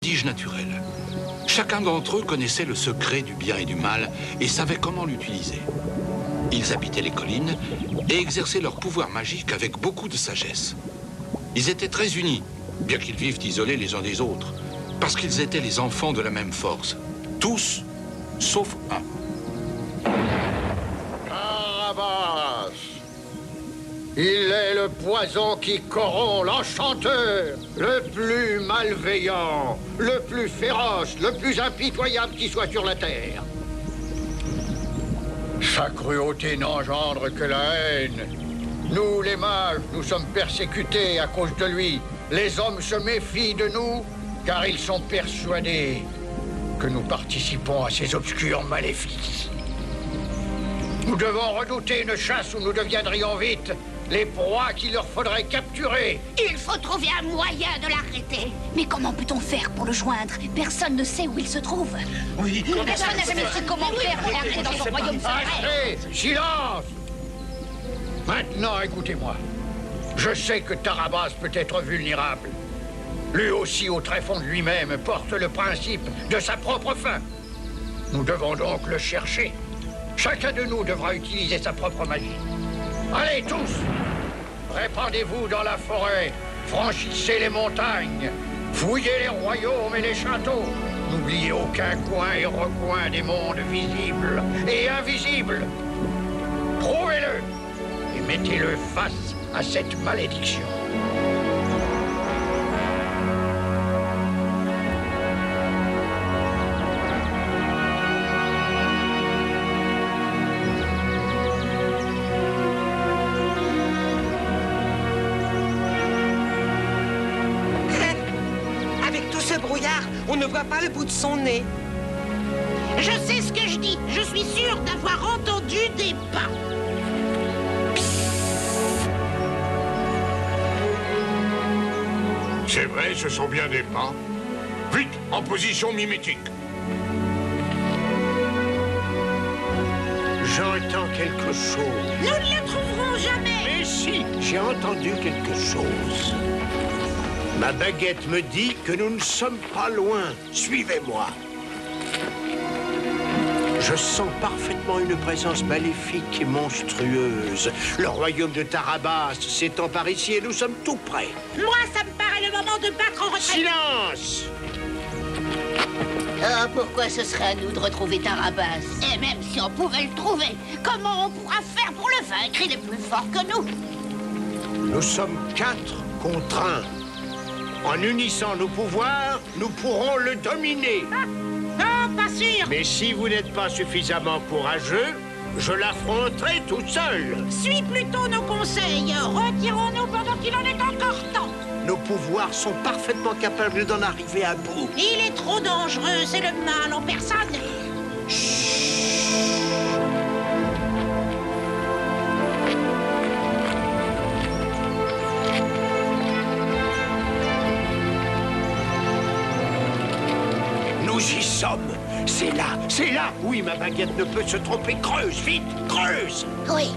prodiges naturels. Chacun d'entre eux connaissait le secret du bien et du mal et savait comment l'utiliser. Ils habitaient les collines et exerçaient leur pouvoir magique avec beaucoup de sagesse. Ils étaient très unis, bien qu'ils vivent isolés les uns des autres, parce qu'ils étaient les enfants de la même force. Tous, sauf un. Tarabas! Il est le poison qui corrompt, l'enchanteur, le plus malveillant, le plus féroce, le plus impitoyable qui soit sur la terre. Sa cruauté n'engendre que la haine. Nous, les mages, nous sommes persécutés à cause de lui. Les hommes se méfient de nous, car ils sont persuadés que nous participons à ces obscurs maléfices. Nous devons redouter une chasse où nous deviendrions vite les proies qu'il leur faudrait capturer. Il faut trouver un moyen de l'arrêter. Mais comment peut-on faire pour le joindre? Personne ne sait où il se trouve. Oui. Personne n'a jamais su comment faire pour entrer dans son royaume secret. Assez! Silence! Maintenant, écoutez-moi. Je sais que Tarabas peut être vulnérable. Lui aussi, au tréfonds de lui-même, porte le principe de sa propre fin. Nous devons donc le chercher. Chacun de nous devra utiliser sa propre magie. Allez, tous! Répandez-vous dans la forêt, franchissez les montagnes, fouillez les royaumes et les châteaux. N'oubliez aucun coin et recoin des mondes visibles et invisibles. Prouvez-le et mettez-le face à cette malédiction. On ne voit pas le bout de son nez. Je sais ce que je dis. Je suis sûre d'avoir entendu des pas. C'est vrai, ce sont bien des pas. Vite, en position mimétique. J'entends quelque chose. Nous ne le trouverons jamais. Mais si, j'ai entendu quelque chose. Ma baguette me dit que nous ne sommes pas loin. Suivez-moi. Je sens parfaitement une présence maléfique et monstrueuse. Le royaume de Tarabas s'étend par ici et nous sommes tout près. Moi, ça me paraît le moment de battre en retraite. Silence! Ah, pourquoi ce serait à nous de retrouver Tarabas? Et même si on pouvait le trouver, comment on pourra faire pour le vaincre? Il est plus fort que nous. Nous sommes 4 contre 1. En unissant nos pouvoirs, nous pourrons le dominer. Non, pas sûr. Mais si vous n'êtes pas suffisamment courageux, je l'affronterai tout seul. Suis plutôt nos conseils. Retirons-nous pendant qu'il en est encore temps. Nos pouvoirs sont parfaitement capables d'en arriver à bout. Il est trop dangereux, c'est le mal en personne. Nous y sommes. C'est là, c'est là. Oui, ma baguette ne peut se tromper. Creuse, vite, creuse. Oui,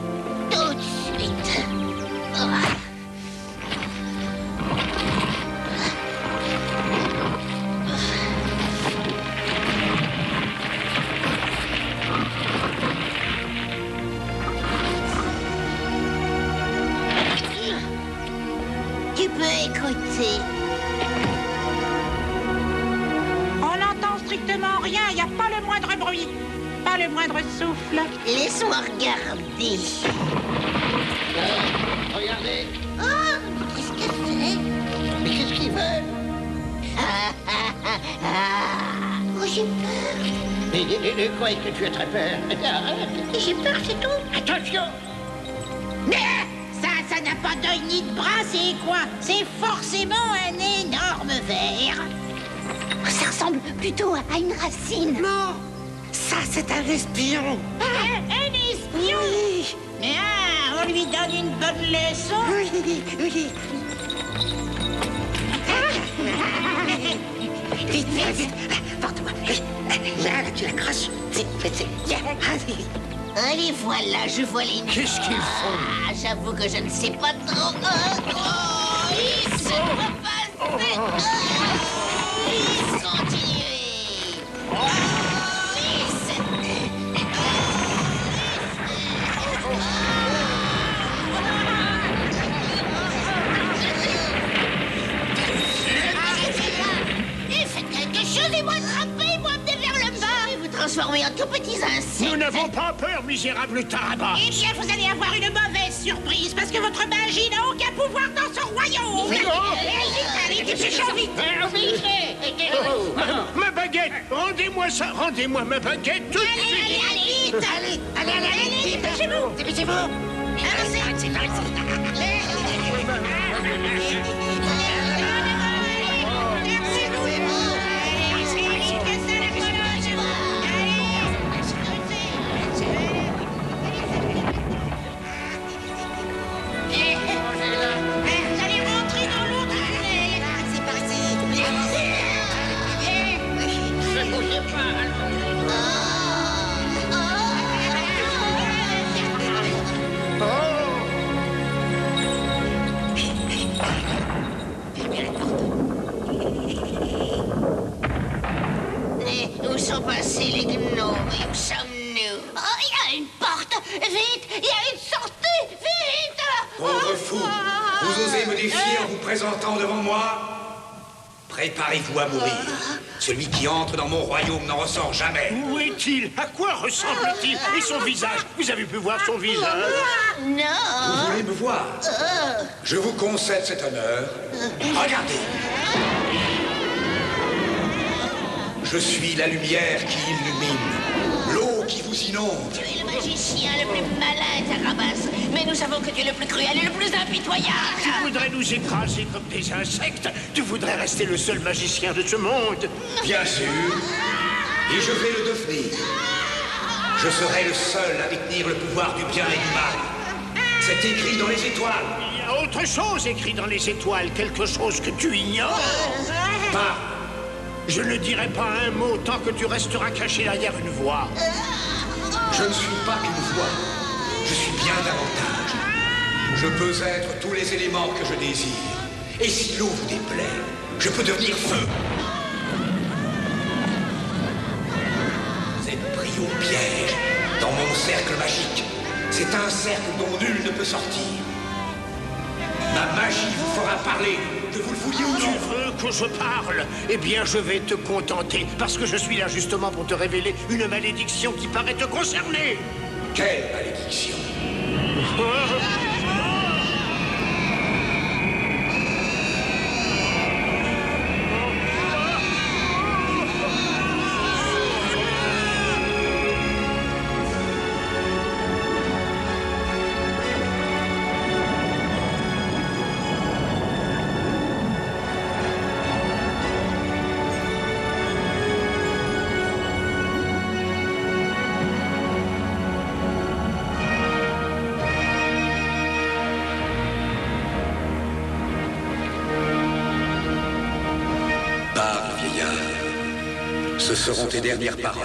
tout de suite. Tu peux écouter. On n'entend strictement rien, il n'y a pas le moindre bruit, pas le moindre souffle. Laisse-moi regarder. Regardez. Oh, qu'est-ce que c'est? Mais qu'est-ce qu'il veut? Oh, j'ai peur. Et quoi est-ce que tu as très peur? J'ai peur, c'est tout. Attention! Ça n'a pas d'œil ni de bras, c'est quoi? C'est forcément un énorme ver. Ça ressemble plutôt à une racine. Non, ça c'est un espion. Un espion? Oui, Ah, on lui donne une bonne leçon. oui, oui. Vite, vite, vite. Porte-moi. Là, tu la crosses. Vite, vite, vite. Allez. Allez, voilà, je vois les... Qu'est-ce qu'ils font? Ah, j'avoue que je ne sais pas trop. Il se peut passer. Il se Laissez-moi attraper, moi, amener vers le bas. Je vais vous transformer en tout petits insectes. Nous n'avons pas peur, misérable Tarabas. Eh bien, vous allez avoir une mauvaise surprise, parce que votre magie n'a aucun pouvoir dans ce royaume. Allez, dépêchons vite. Ma baguette! Rendez-moi ça! Rendez-moi ma baguette tout de suite! Allez, vite. Allez, dépêchez-vous. Dépêchez-vous. Où sont passés les gnomes? Où sommes-nous? Oh, il y a une porte! Vite! Il y a une sortie! Vite! Pauvre fou! Vous osez me défier en vous présentant devant moi? Préparez-vous à mourir. Celui qui entre dans mon royaume n'en ressort jamais. Où est-il? À quoi ressemble-t-il? Et son visage? Vous avez pu voir son visage? Vous Non! voulez me voir? Je vous concède cet honneur. Regardez. Je suis la lumière qui illumine, l'eau qui vous inonde. Tu es le magicien le plus malin, Tarabas. Mais nous savons que tu es le plus cruel et le plus impitoyable. Tu voudrais nous écraser comme des insectes? Tu voudrais rester le seul magicien de ce monde? Bien sûr. Et je vais le devenir. Je serai le seul à détenir le pouvoir du bien et du mal. C'est écrit dans les étoiles. Il y a autre chose écrit dans les étoiles, quelque chose que tu ignores. Pas. Je ne dirai pas un mot tant que tu resteras caché derrière une voix. Je ne suis pas qu'une voix. Je suis bien davantage. Je peux être tous les éléments que je désire. Et si l'eau vous déplaît, je peux devenir feu. Vous êtes pris au piège dans mon cercle magique. C'est un cercle dont nul ne peut sortir. Ma magie vous fera parler, que vous le vouliez ou Tu non. veux que je parle? Eh bien, je vais te contenter, parce que je suis là justement pour te révéler une malédiction qui paraît te concerner. Quelle malédiction! Parle, vieillard. Ce seront tes dernières paroles.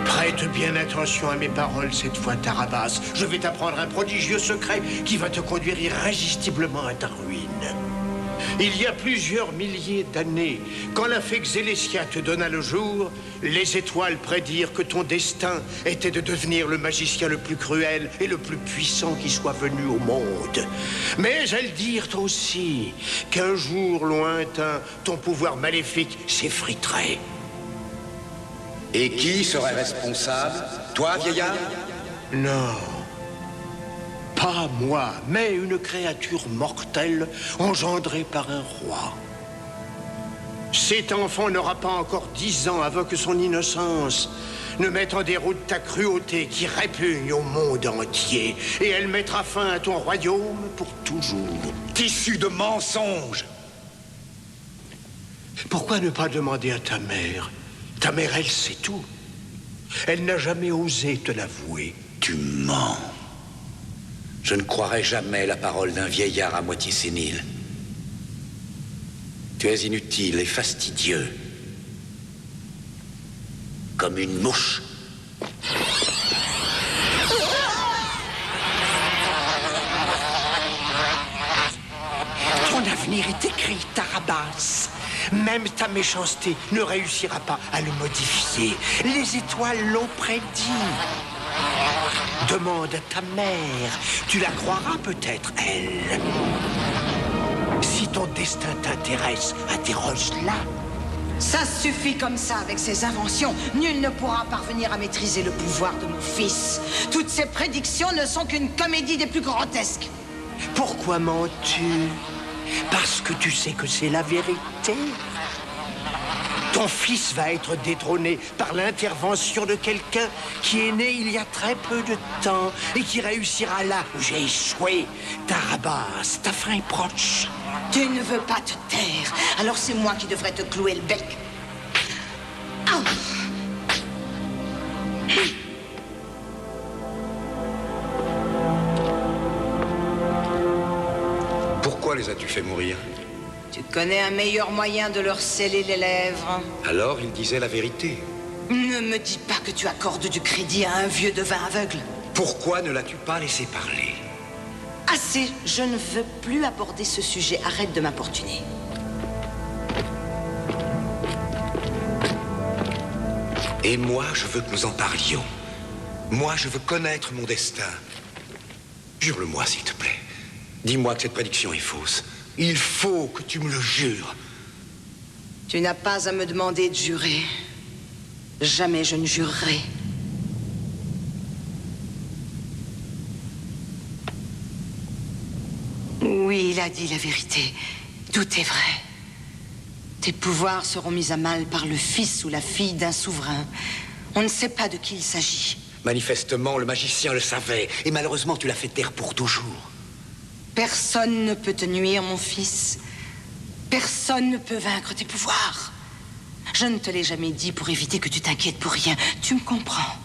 Prête bien attention à mes paroles cette fois, Tarabas. Je vais t'apprendre un prodigieux secret qui va te conduire irrésistiblement à ta ruine. Il y a plusieurs milliers d'années, quand la fée Xélécia te donna le jour, les étoiles prédirent que ton destin était de devenir le magicien le plus cruel et le plus puissant qui soit venu au monde. Mais elles dirent aussi qu'un jour lointain, ton pouvoir maléfique s'effriterait. Et qui serait responsable? Toi, vieillard? Non. Pas moi, mais une créature mortelle engendrée par un roi. Cet enfant n'aura pas encore 10 ans avant que son innocence ne mette en déroute ta cruauté qui répugne au monde entier. Et elle mettra fin à ton royaume pour toujours. Tissu de mensonges! Pourquoi ne pas demander à ta mère? Ta mère, elle sait tout. Elle n'a jamais osé te l'avouer. Tu mens. Je ne croirai jamais la parole d'un vieillard à moitié sénile. Tu es inutile et fastidieux. Comme une mouche. Ton avenir est écrit, Tarabas. Même ta méchanceté ne réussira pas à le modifier. Les étoiles l'ont prédit. Demande à ta mère. Tu la croiras peut-être, elle. Si ton destin t'intéresse, interroge-la. Ça suffit comme ça avec ces inventions. Nul ne pourra parvenir à maîtriser le pouvoir de mon fils. Toutes ces prédictions ne sont qu'une comédie des plus grotesques. Pourquoi mens-tu? Parce que tu sais que c'est la vérité. Ton fils va être détrôné par l'intervention de quelqu'un qui est né il y a très peu de temps et qui réussira là où j'ai échoué. Tarabas, ta fin est proche. Tu ne veux pas te taire, alors c'est moi qui devrais te clouer le bec. Ah. Pourquoi les as-tu fait mourir? Tu connais un meilleur moyen de leur sceller les lèvres? Alors ils disaient la vérité. Ne me dis pas que tu accordes du crédit à un vieux devin aveugle. Pourquoi ne l'as-tu pas laissé parler? Assez, je ne veux plus aborder ce sujet. Arrête de m'importuner. Et moi, je veux que nous en parlions. Moi, je veux connaître mon destin. Jure-le-moi, s'il te plaît. Dis-moi que cette prédiction est fausse. Il faut que tu me le jures. Tu n'as pas à me demander de jurer. Jamais je ne jurerai. Oui, il a dit la vérité. Tout est vrai. Tes pouvoirs seront mis à mal par le fils ou la fille d'un souverain. On ne sait pas de qui il s'agit. Manifestement, le magicien le savait. Et malheureusement, tu l'as fait taire pour toujours. Personne ne peut te nuire, mon fils. Personne ne peut vaincre tes pouvoirs. Je ne te l'ai jamais dit pour éviter que tu t'inquiètes pour rien. Tu me comprends.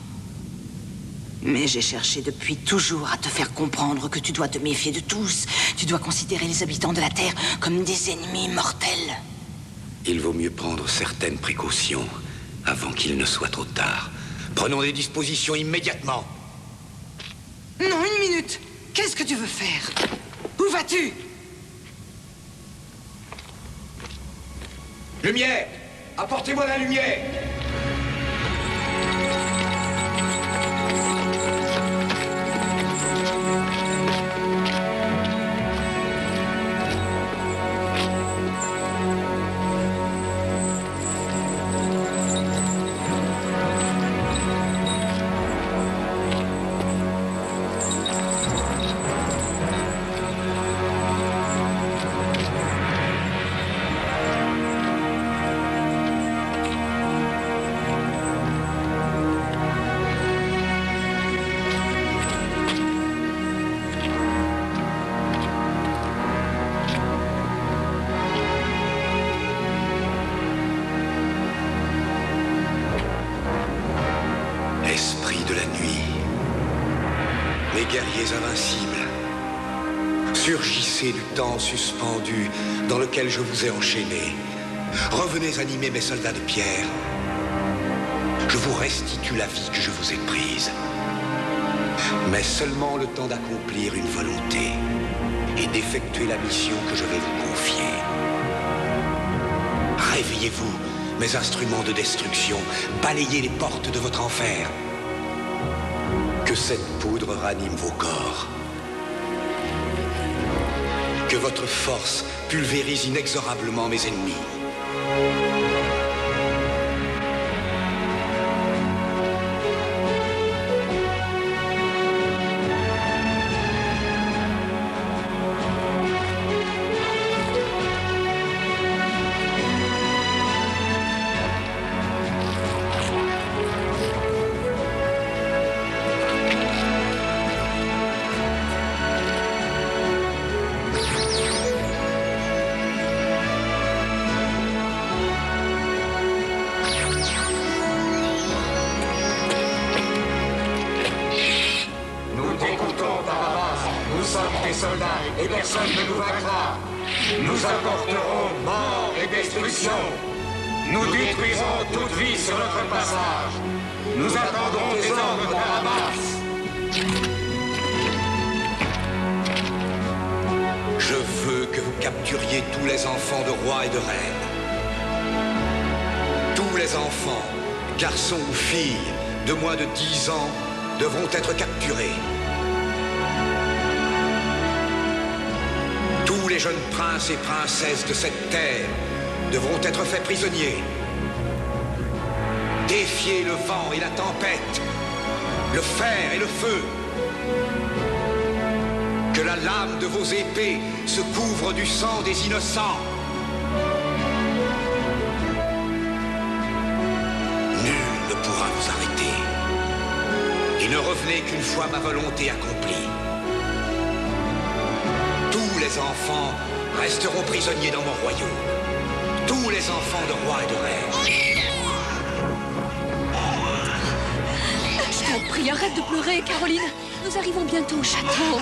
Mais j'ai cherché depuis toujours à te faire comprendre que tu dois te méfier de tous. Tu dois considérer les habitants de la Terre comme des ennemis mortels. Il vaut mieux prendre certaines précautions avant qu'il ne soit trop tard. Prenons des dispositions immédiatement. Non, une minute. Qu'est-ce que tu veux faire? Où vas-tu? Lumière! Apportez-moi la lumière! Esprit de la nuit, mes guerriers invincibles, surgissez du temps suspendu dans lequel je vous ai enchaînés. Revenez animer mes soldats de pierre. Je vous restitue la vie que je vous ai prise. Mais seulement le temps d'accomplir une volonté et d'effectuer la mission que je vais vous confier. Réveillez-vous, mes instruments de destruction, balayez les portes de votre enfer. Que cette poudre ranime vos corps. Que votre force pulvérise inexorablement mes ennemis. soldats et personne ne nous vaincra. Nous apporterons mort et destruction. Nous détruirons toute vie sur notre passage. Nous attendrons des ordres d'Arabas. Je veux que vous capturiez tous les enfants de rois et de reines. Tous les enfants, garçons ou filles, de moins de 10 ans, devront être capturés. Tous les les jeunes princes et princesses de cette terre devront être faits prisonniers. Défiez le vent et la tempête, le fer et le feu. Que la lame de vos épées se couvre du sang des innocents. Nul ne pourra vous arrêter. Et ne revenez qu'une fois ma volonté accomplie. Tous les enfants resteront prisonniers dans mon royaume. Tous les enfants de rois et de reines. Je t'en prie, arrête de pleurer, Caroline. Nous arrivons bientôt au château.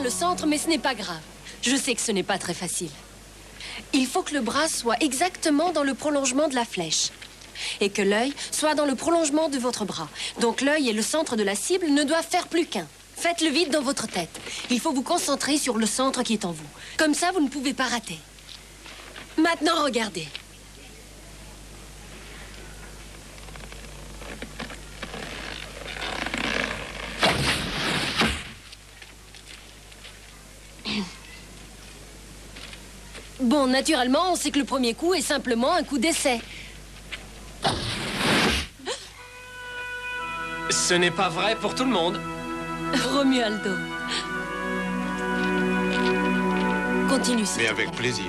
Le centre, mais ce n'est pas grave. Je sais que ce n'est pas très facile. Il faut que le bras soit exactement dans le prolongement de la flèche et que l'œil soit dans le prolongement de votre bras. Donc l'œil et le centre de la cible ne doivent faire plus qu'un. Faites-le vite dans votre tête. Il faut vous concentrer sur le centre qui est en vous. Comme ça, vous ne pouvez pas rater. Maintenant, regardez. Bon, naturellement, on sait que le premier coup est simplement un coup d'essai. Ce n'est pas vrai pour tout le monde. Romualdo. Continue, s'il te plaît. Mais avec plaisir.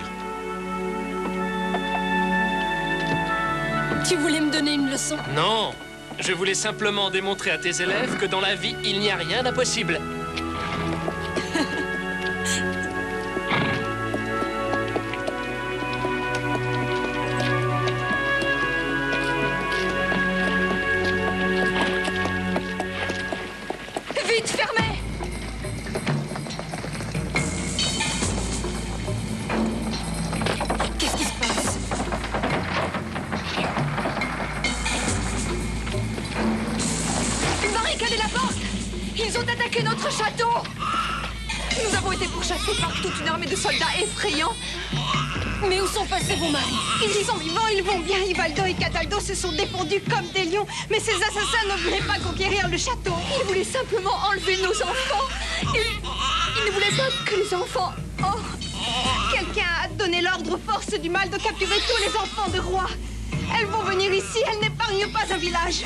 Tu voulais me donner une leçon? Non, je voulais simplement démontrer à tes élèves que dans la vie, il n'y a rien d'impossible. Nous avons été pourchassés par toute une armée de soldats effrayants. Mais où sont passés vos maris? Ils sont vivants, ils vont bien. Ivaldo et Cataldo se sont défendus comme des lions. Mais ces assassins ne voulaient pas conquérir le château. Ils voulaient simplement enlever nos enfants. Ils ne voulaient pas que les enfants... Oh! Quelqu'un a donné l'ordre aux forces du mal de capturer tous les enfants de roi. Elles vont venir ici, elles n'épargnent pas un village.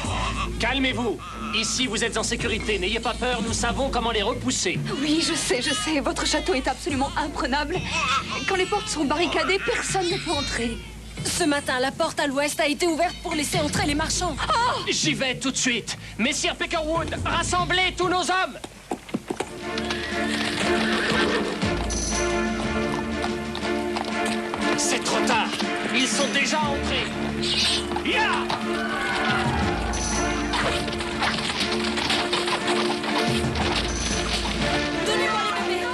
Calmez-vous. Ici, vous êtes en sécurité. N'ayez pas peur, nous savons comment les repousser. Oui, je sais. Votre château est absolument imprenable. Quand les portes sont barricadées, personne ne peut entrer. Ce matin, la porte à l'ouest a été ouverte pour laisser entrer les marchands. Oh! J'y vais tout de suite. Messire Peckerwood, rassemblez tous nos hommes. C'est trop tard. Ils sont déjà entrés. Ya! Donnez-moi les bébés.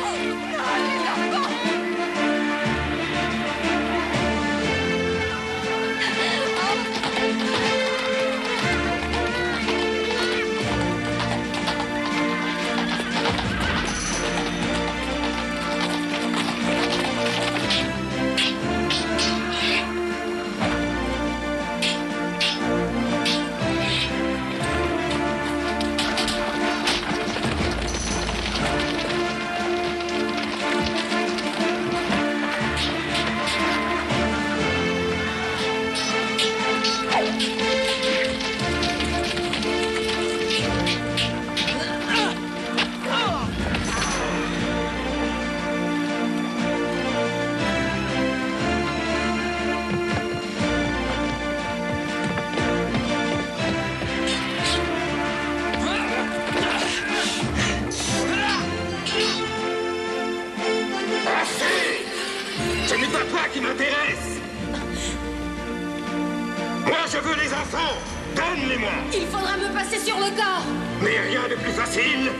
Moi, je veux les enfants. Donne-les-moi. Il faudra me passer sur le corps. Mais rien de plus facile.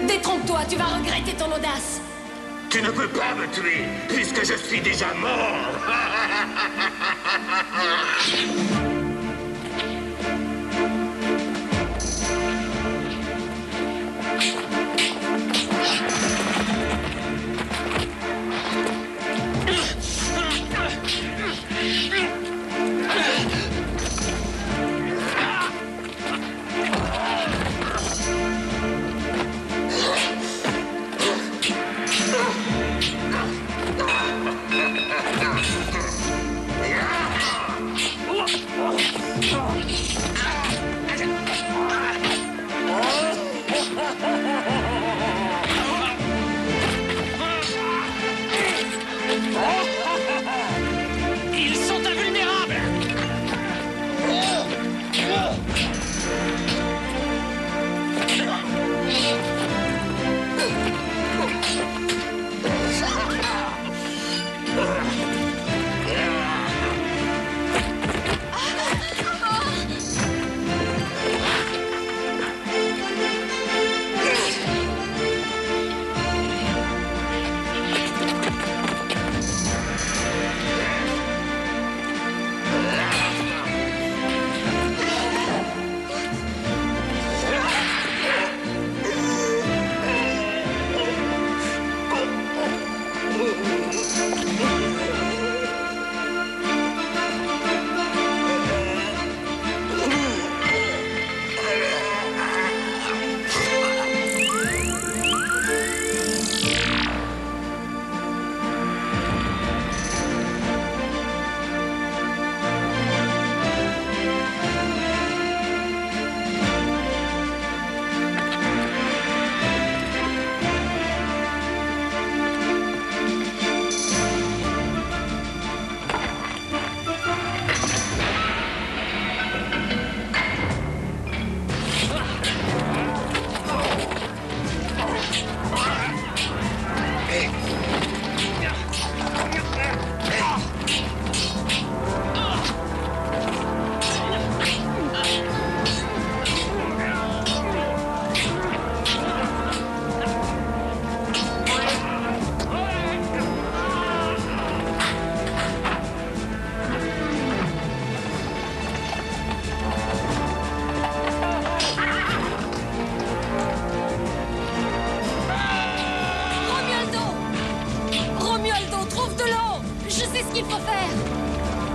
Détrompe-toi, tu vas regretter ton audace. Tu ne peux pas me tuer, puisque je suis déjà mort. Ils sont invulnérables.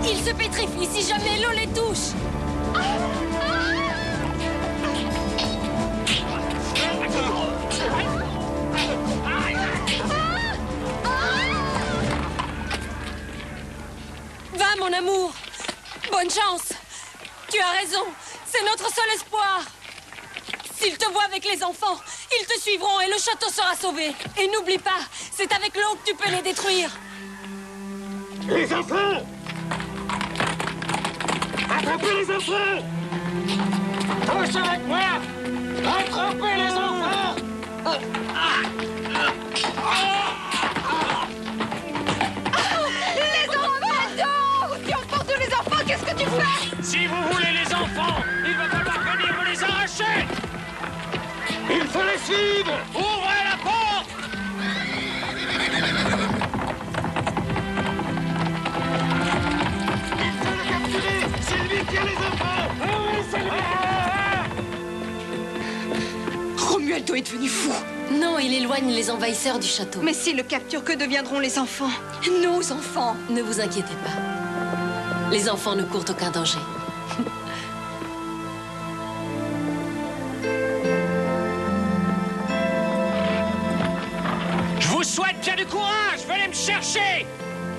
Ils se pétrifient si jamais l'eau les touche. Va, mon amour. Bonne chance. Tu as raison. C'est notre seul espoir. S'ils te voient avec les enfants, ils te suivront et le château sera sauvé. Et n'oublie pas, c'est avec l'eau que tu peux les détruire. Les enfants! Attrapez les enfants! Tous avec moi! Attrapez les enfants! Les enfants! Tu emportes tous les enfants, qu'est-ce que tu fais? Si vous voulez les enfants, il va falloir venir me les arracher! Il faut les suivre! Ouvrez la porte! C'est lui qui a les enfants! Oui, c'est lui! Romualdo est devenu fou. Non, il éloigne les envahisseurs du château. Mais s'il le capture, que deviendront les enfants? Nos enfants? Ne vous inquiétez pas. Les enfants ne courent aucun danger. Je vous souhaite bien du courage! Venez me chercher!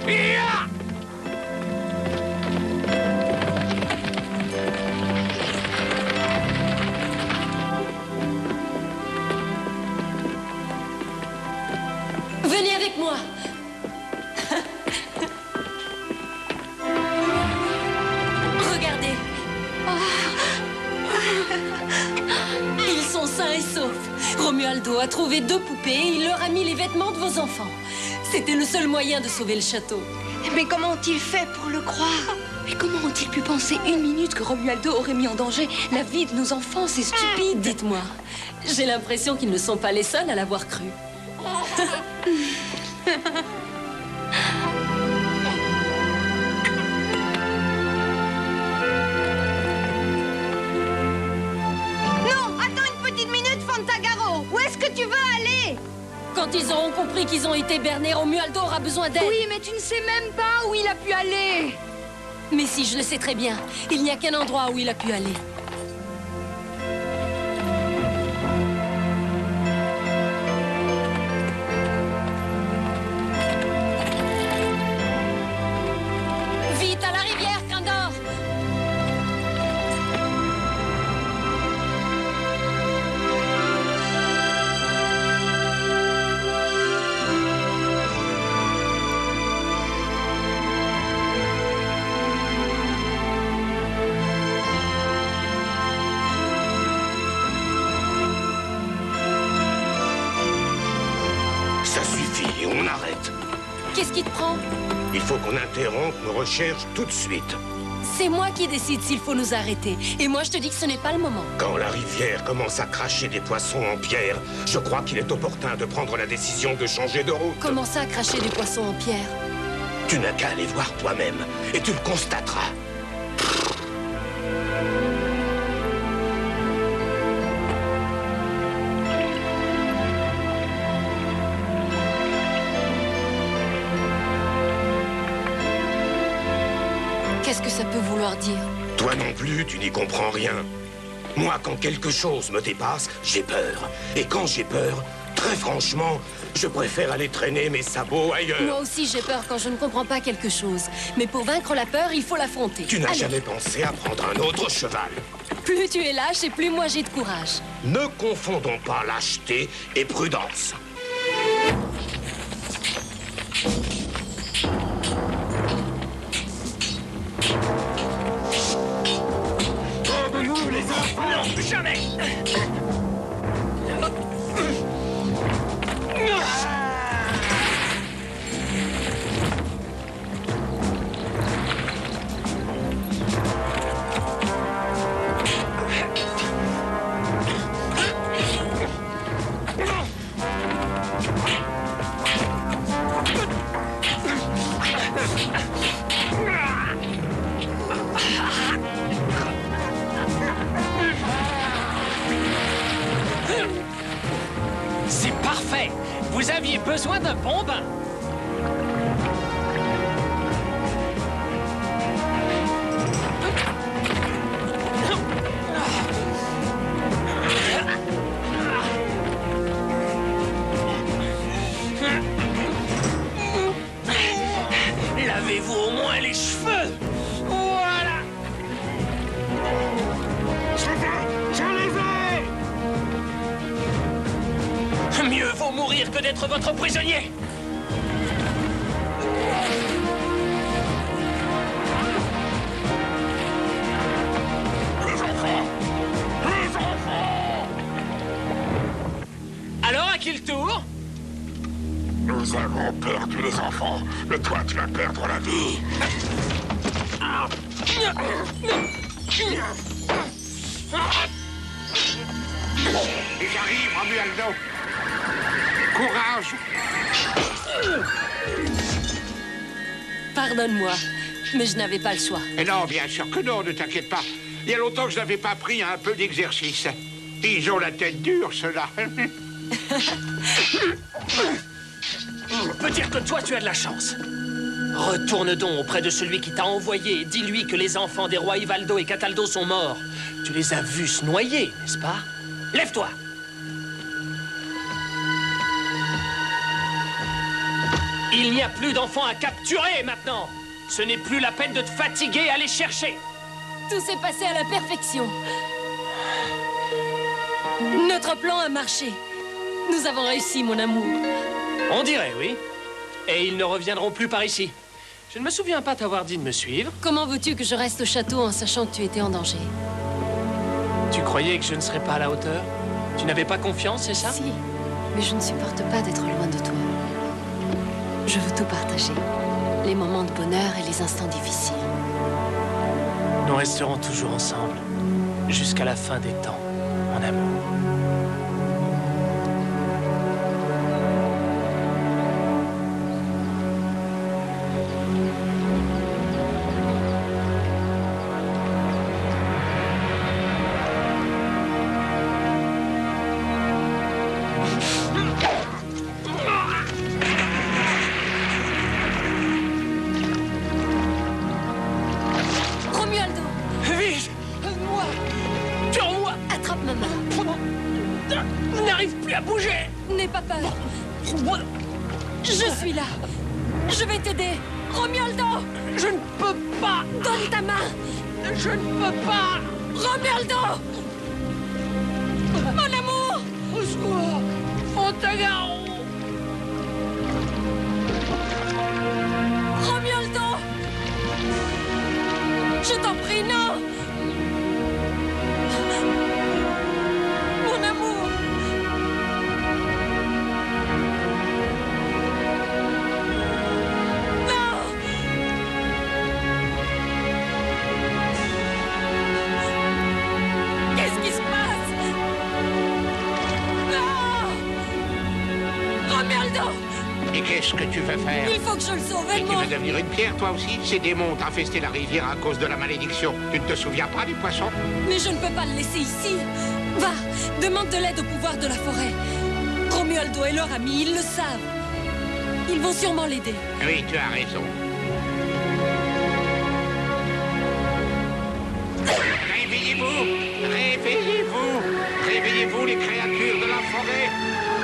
Ia! Venez avec moi. Regardez. Ils sont sains et saufs. Romualdo a trouvé 2 poupées et il leur a mis les vêtements de vos enfants. C'était le seul moyen de sauver le château. Mais comment ont-ils fait pour le croire? Mais comment ont-ils pu penser une minute que Romualdo aurait mis en danger la vie de nos enfants? C'est stupide. Dites-moi, j'ai l'impression qu'ils ne sont pas les seuls à l'avoir cru. Non, attends une petite minute, Fantagaro. Où est-ce que tu veux aller? Quand ils auront compris qu'ils ont été bernés, Romualdo aura besoin d'aide. Oui, mais tu ne sais même pas où il a pu aller. Mais si, je le sais très bien. Il n'y a qu'un endroit où il a pu aller. Vite, à la rivière, Crindor! Ça suffit, on arrête. Qu'est-ce qui te prend? Il faut qu'on interrompe nos recherches tout de suite. C'est moi qui décide s'il faut nous arrêter. Et moi, je te dis que ce n'est pas le moment. Quand la rivière commence à cracher des poissons en pierre, je crois qu'il est opportun de prendre la décision de changer de route. Comment ça, cracher des poissons en pierre? Tu n'as qu'à aller voir toi-même, et tu le constateras. Qu'est-ce que ça peut vouloir dire? Toi non plus, tu n'y comprends rien. Moi, quand quelque chose me dépasse, j'ai peur. Et quand j'ai peur, très franchement, je préfère aller traîner mes sabots ailleurs. Moi aussi, j'ai peur quand je ne comprends pas quelque chose. Mais pour vaincre la peur, il faut l'affronter. Tu n'as Allez. jamais pensé à prendre un autre cheval. Plus tu es lâche et plus moi j'ai de courage. Ne confondons pas lâcheté et prudence. Nous, les enfants! Non, jamais! C'est parfait! Vous aviez besoin d'un bon bain! Lavez-vous au moins les cheveux! Voilà! Je les ai! Mieux vaut mourir que d'être votre prisonnier! Les enfants! Les enfants! Alors, à qui le tour? Nous avons perdu les enfants, mais toi, tu vas perdre la vie. J'arrive, Romualdo. Courage. Pardonne-moi, mais je n'avais pas le choix. Et non, bien sûr que non, ne t'inquiète pas. Il y a longtemps que je n'avais pas pris un peu d'exercice. Ils ont la tête dure, ceux-là. On peut dire que toi, tu as de la chance. Retourne donc auprès de celui qui t'a envoyé et dis-lui que les enfants des rois Ivaldo et Cataldo sont morts. Tu les as vus se noyer, n'est-ce pas? Lève-toi! Il n'y a plus d'enfants à capturer maintenant! Ce n'est plus la peine de te fatiguer à les chercher! Tout s'est passé à la perfection. Notre plan a marché. Nous avons réussi, mon amour. On dirait, oui. Et ils ne reviendront plus par ici. Je ne me souviens pas t'avoir dit de me suivre. Comment veux-tu que je reste au château en sachant que tu étais en danger? Tu croyais que je ne serais pas à la hauteur? Tu n'avais pas confiance, c'est ça? Si, mais je ne supporte pas d'être loin de toi. Je veux tout partager. Les moments de bonheur et les instants difficiles. Nous resterons toujours ensemble, jusqu'à la fin des temps, mon amour. Je suis là. Je vais t'aider. Romualdo! Je ne peux pas! Donne ta main! Je ne peux pas! Romualdo! Mon amour! Au secours! Fontagaro! Romualdo! Je t'en prie, non! Mon amour! Et qu'est-ce que tu veux faire? Il faut que je le sauve, Et tu veux devenir une pierre, toi aussi? Ces démons ont infesté la rivière à cause de la malédiction. Tu ne te souviens pas du poisson? Mais je ne peux pas le laisser ici. Va, demande de l'aide au pouvoir de la forêt. Romualdo et leur ami, ils le savent. Ils vont sûrement l'aider. Oui, tu as raison. Réveillez-vous! Réveillez-vous! Réveillez-vous, les créatures de la forêt!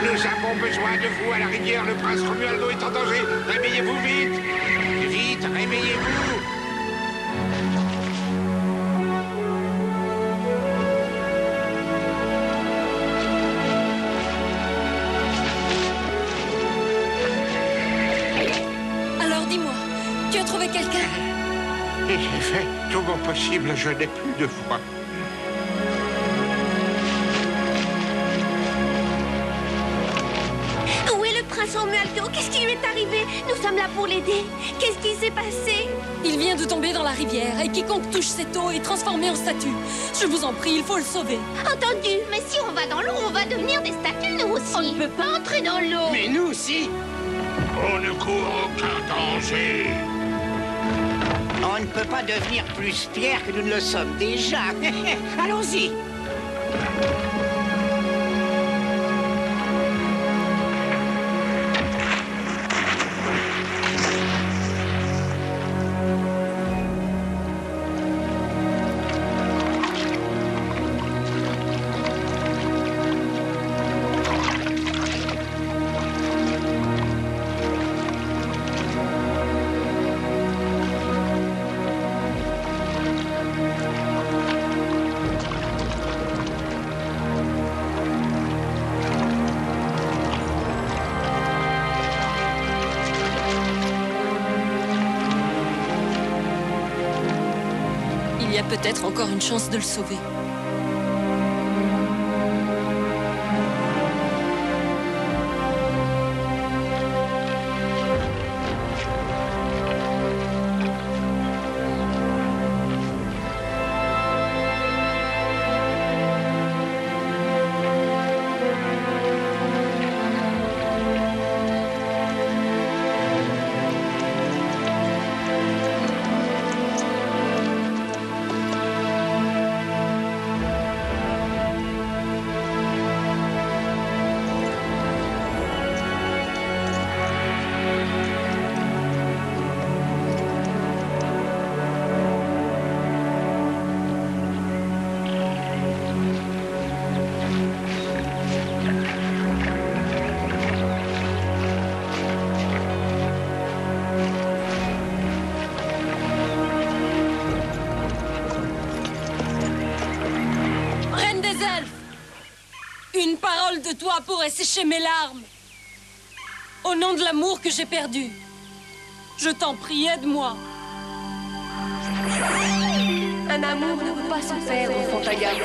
Nous avons besoin de vous à la rivière. Le prince Romualdo est en danger. Réveillez-vous vite! Vite, réveillez-vous! Alors dis-moi, tu as trouvé quelqu'un? J'ai fait tout mon possible. Je n'ai plus de voix. Prince Romualdo, qu'est-ce qui lui est arrivé? Nous sommes là pour l'aider. Qu'est-ce qui s'est passé? Il vient de tomber dans la rivière et quiconque touche cette eau est transformé en statue. Je vous en prie, il faut le sauver. Entendu, mais si on va dans l'eau, on va devenir des statues, nous aussi. On ne peut pas entrer dans l'eau. Mais nous aussi. On ne court aucun danger. On ne peut pas devenir plus fiers que nous ne le sommes déjà. Allons-y. Il y a peut-être encore une chance de le sauver. Une parole de toi pourrait sécher mes larmes. Au nom de l'amour que j'ai perdu, je t'en prie, aide-moi. Un amour ne peut pas se perdre, Fontagaro.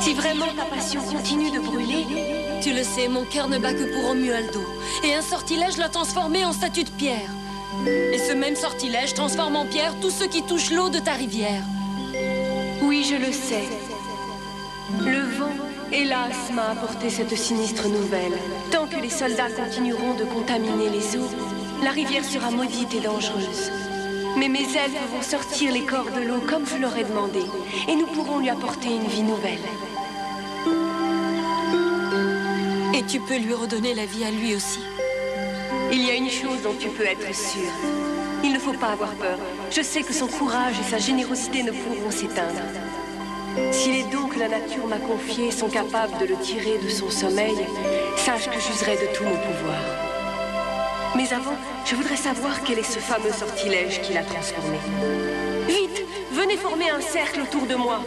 Si vraiment ta passion continue de brûler, Tu le sais, mon cœur ne bat que pour Romualdo. Et un sortilège l'a transformé en statue de pierre. Et ce même sortilège transforme en pierre tous ceux qui touchent l'eau de ta rivière. Oui, je le sais. Le vent, hélas, m'a apporté cette sinistre nouvelle. Tant que les soldats continueront de contaminer les eaux, la rivière sera maudite et dangereuse. Mais mes elfes vont sortir les corps de l'eau comme je leur ai demandé, et nous pourrons lui apporter une vie nouvelle. Et tu peux lui redonner la vie à lui aussi. Il y a une chose dont tu peux être sûr. Il ne faut pas avoir peur. Je sais que son courage et sa générosité ne pourront s'éteindre. Si les dons que la nature m'a confiés sont capables de le tirer de son sommeil, sache que j'userai de tout mon pouvoir. Mais avant, je voudrais savoir quel est ce fameux sortilège qui l'a transformé. Vite, venez former un cercle autour de moi.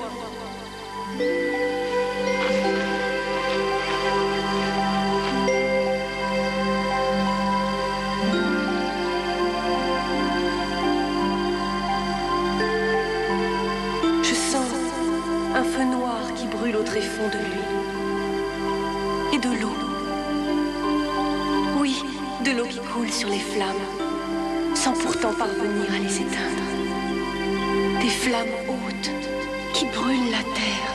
Je sens un feu noir qui brûle au tréfonds de lui. Et de l'eau. Oui, de l'eau qui coule sur les flammes, sans pourtant parvenir à les éteindre. Des flammes hautes qui brûlent la terre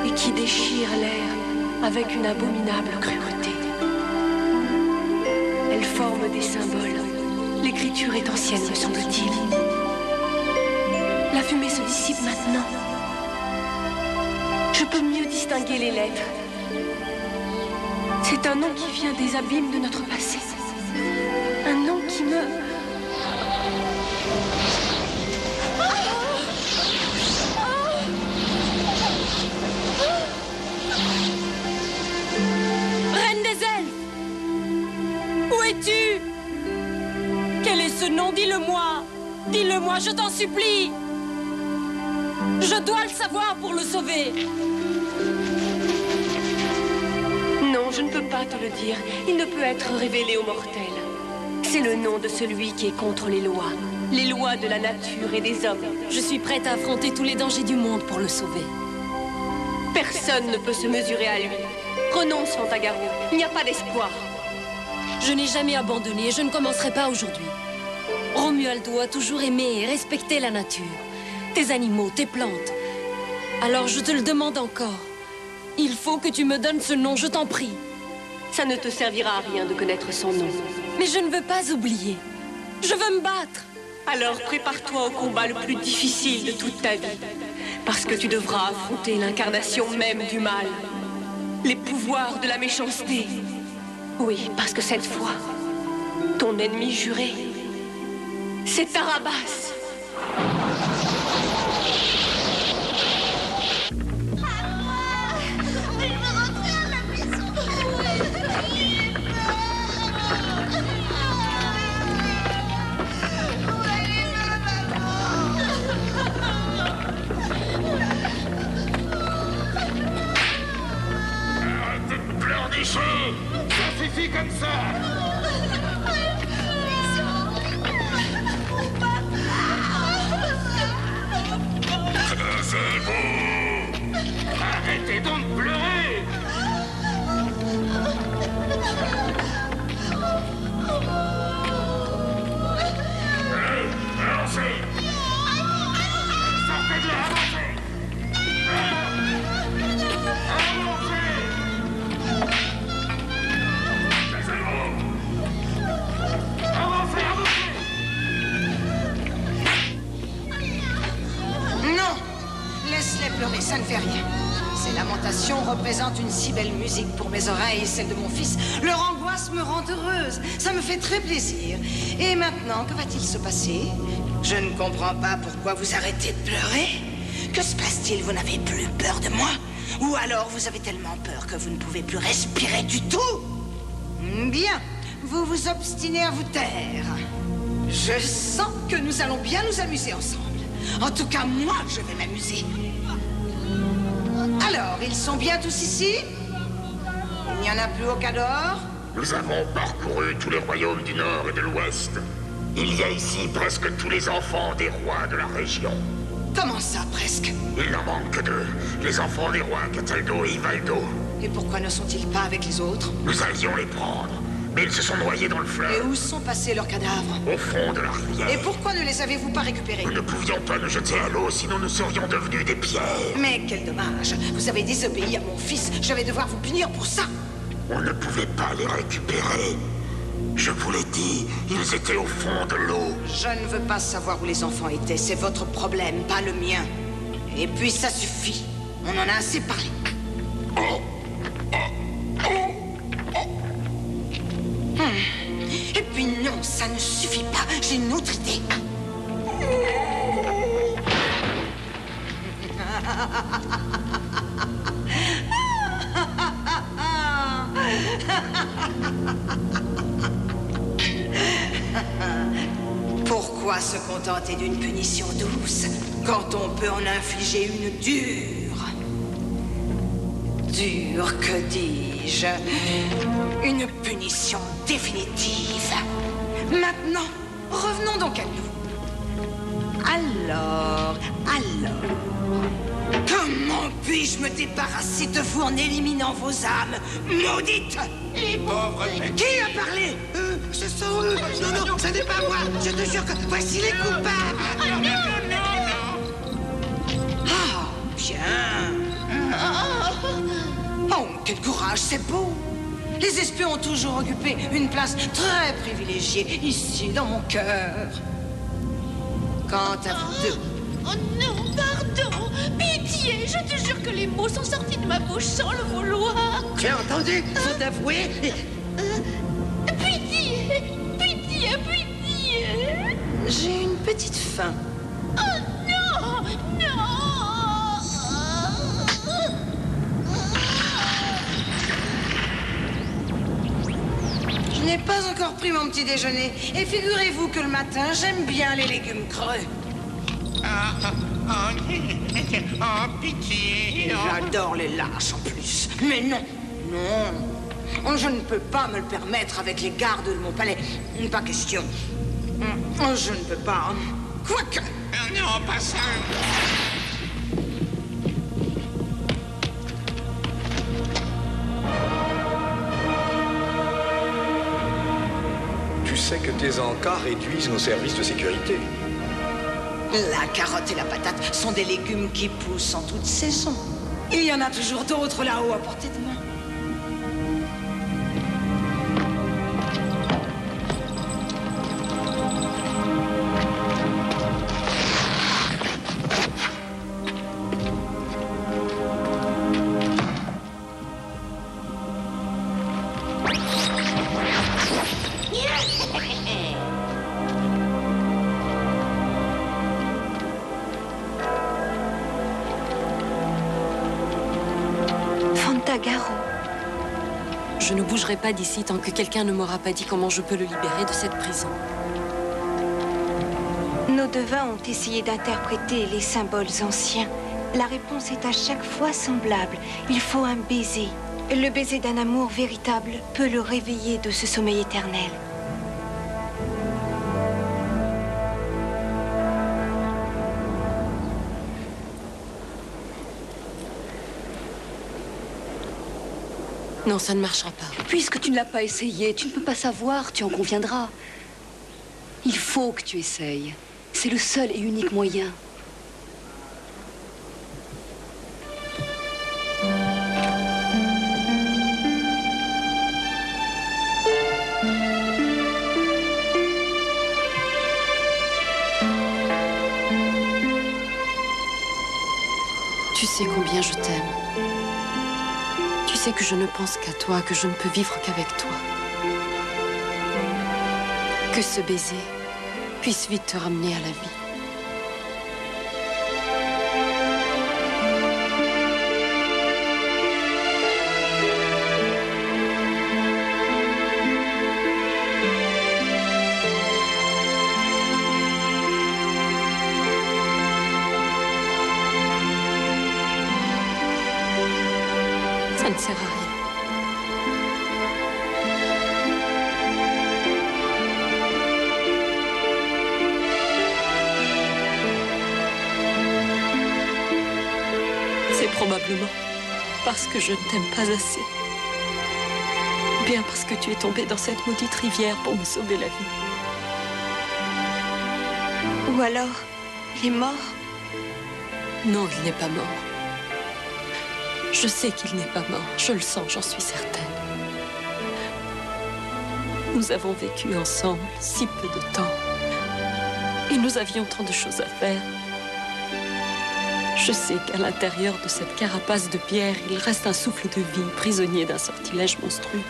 et qui déchirent l'air avec une abominable cruauté. Elles forment des symboles. L'écriture est ancienne, me semble-t-il. La fumée se dissipe maintenant. Je peux mieux distinguer les lettres. C'est un nom qui vient des abîmes de notre passé. Un nom qui me... Reine des elfes! Où es-tu? Quel est ce nom? Dis-le-moi! Dis-le-moi, je t'en supplie! Je dois le savoir pour le sauver! Non, je ne peux pas te le dire. Il ne peut être révélé aux mortels. C'est le nom de celui qui est contre les lois de la nature et des hommes. Je suis prête à affronter tous les dangers du monde pour le sauver. Personne ne peut se mesurer à lui. Renonce, Fantagaro. Il n'y a pas d'espoir. Je n'ai jamais abandonné et je ne commencerai pas aujourd'hui. Romualdo a toujours aimé et respecté la nature. Tes animaux, tes plantes. Alors je te le demande encore. Il faut que tu me donnes ce nom, je t'en prie. Ça ne te servira à rien de connaître son nom. Mais je ne veux pas oublier. Je veux me battre. Alors prépare-toi au combat le plus difficile de toute ta vie. Parce que tu devras affronter l'incarnation même du mal. Les pouvoirs de la méchanceté. Oui, parce que cette fois, ton ennemi juré, c'est Tarabas. Ça suffit comme ça. Taisez-vous. Arrêtez donc de pleurer. Avancez. Sortez de là, avancez. Laisse-les pleurer, ça ne fait rien. Ces lamentations représentent une si belle musique pour mes oreilles et celle de mon fils. Leur angoisse me rend heureuse. Ça me fait très plaisir. Et maintenant, que va-t-il se passer? Je ne comprends pas pourquoi vous arrêtez de pleurer. Que se passe-t-il? Vous n'avez plus peur de moi? Ou alors vous avez tellement peur que vous ne pouvez plus respirer du tout? Bien, vous vous obstinez à vous taire. Je sens que nous allons bien nous amuser ensemble. En tout cas, moi, je vais m'amuser. Alors, ils sont bien tous ici? Il n'y en a plus au Cador? Nous avons parcouru tous les royaumes du Nord et de l'Ouest. Il y a ici presque tous les enfants des rois de la région. Comment ça, presque? Il n'en manque que deux. Les enfants des rois Cataldo et Ivaldo. Et pourquoi ne sont-ils pas avec les autres? Nous allions les prendre, mais ils se sont noyés dans le fleuve. Et où sont passés leurs cadavres? Au fond de la rivière. Et pourquoi ne les avez-vous pas récupérés? Nous ne pouvions pas nous jeter à l'eau, sinon nous serions devenus des pierres. Mais quel dommage! Vous avez désobéi à mon fils. Je vais devoir vous punir pour ça. On ne pouvait pas les récupérer. Je vous l'ai dit, ils étaient au fond de l'eau. Je ne veux pas savoir où les enfants étaient. C'est votre problème, pas le mien. Et puis ça suffit. On en a assez parlé. Et puis non, ça ne suffit pas. J'ai une autre idée. Pourquoi se contenter d'une punition douce quand on peut en infliger une dure? Dure, que dis-je? Une punition définitive. Maintenant, revenons donc à nous. Alors, comment puis-je me débarrasser de vous en éliminant vos âmes maudites? Les pauvres... Qui a parlé? Ce sont eux. Non, ce n'est pas moi. Je te jure que voici les coupables. Ah, bien. Oh, quel courage, c'est beau. Les espions ont toujours occupé une place très privilégiée ici, dans mon cœur. Quant à vous deux... Oh non, pardon. Pitié, je te jure que les mots sont sortis de ma bouche sans le vouloir. Tu as entendu? Faut t'avouer. Pitié, pitié, pitié. J'ai une petite faim. Oh non, non. Je n'ai pas encore pris mon petit déjeuner. Et figurez-vous que le matin, j'aime bien les légumes creux. Pitié. J'adore les lâches en plus. Mais non, non. Je ne peux pas me le permettre avec les gardes de mon palais. Pas question. Je ne peux pas. Quoique. Non, pas ça. Tu sais que tes encas réduisent nos services de sécurité. La carotte et la patate sont des légumes qui poussent en toute saison. Il y en a toujours d'autres là-haut à portée de main. Fantagaro. Je ne bougerai pas d'ici tant que quelqu'un ne m'aura pas dit comment je peux le libérer de cette prison. Nos devins ont essayé d'interpréter les symboles anciens. La réponse est à chaque fois semblable. Il faut un baiser. Le baiser d'un amour véritable peut le réveiller de ce sommeil éternel. Non, ça ne marchera pas. Puisque tu ne l'as pas essayé, tu ne peux pas savoir, tu en conviendras. Il faut que tu essayes. C'est le seul et unique moyen. Tu sais combien je t'aime. Tu sais que je ne pense qu'à toi, que je ne peux vivre qu'avec toi. Que ce baiser puisse vite te ramener à la vie. Ça ne sert à rien. C'est probablement Parce que je ne t'aime pas assez. Bien parce que tu es tombé dans cette maudite rivière pour me sauver la vie. Ou alors, il est mort? Non, il n'est pas mort. Je sais qu'il n'est pas mort. Je le sens, j'en suis certaine. Nous avons vécu ensemble si peu de temps. Et nous avions tant de choses à faire. Je sais qu'à l'intérieur de cette carapace de pierre, il reste un souffle de vie, prisonnier d'un sortilège monstrueux.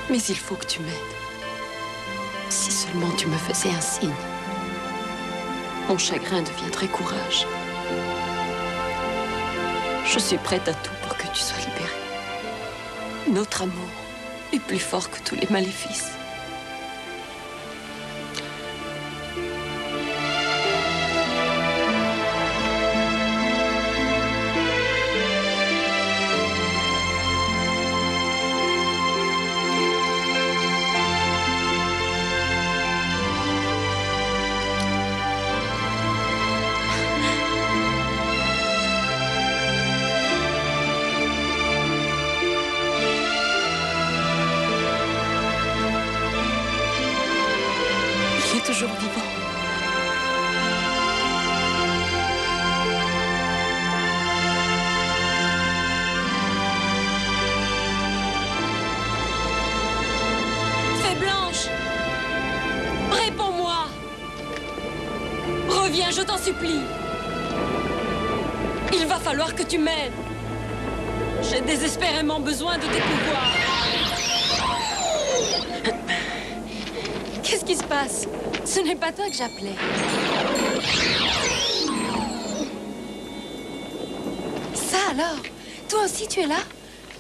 Mais il faut que tu m'aides. Si seulement tu me faisais un signe. Mon chagrin deviendrait courage. Je suis prête à tout pour que tu sois libérée. Notre amour est plus fort que tous les maléfices. Toujours vivant. Fée Blanche, réponds-moi. Reviens, je t'en supplie. Il va falloir que tu m'aides. J'ai désespérément besoin de tes pouvoirs. Qu'est-ce qui se passe? Ce n'est pas toi que j'appelais. Ça alors? Toi aussi tu es là?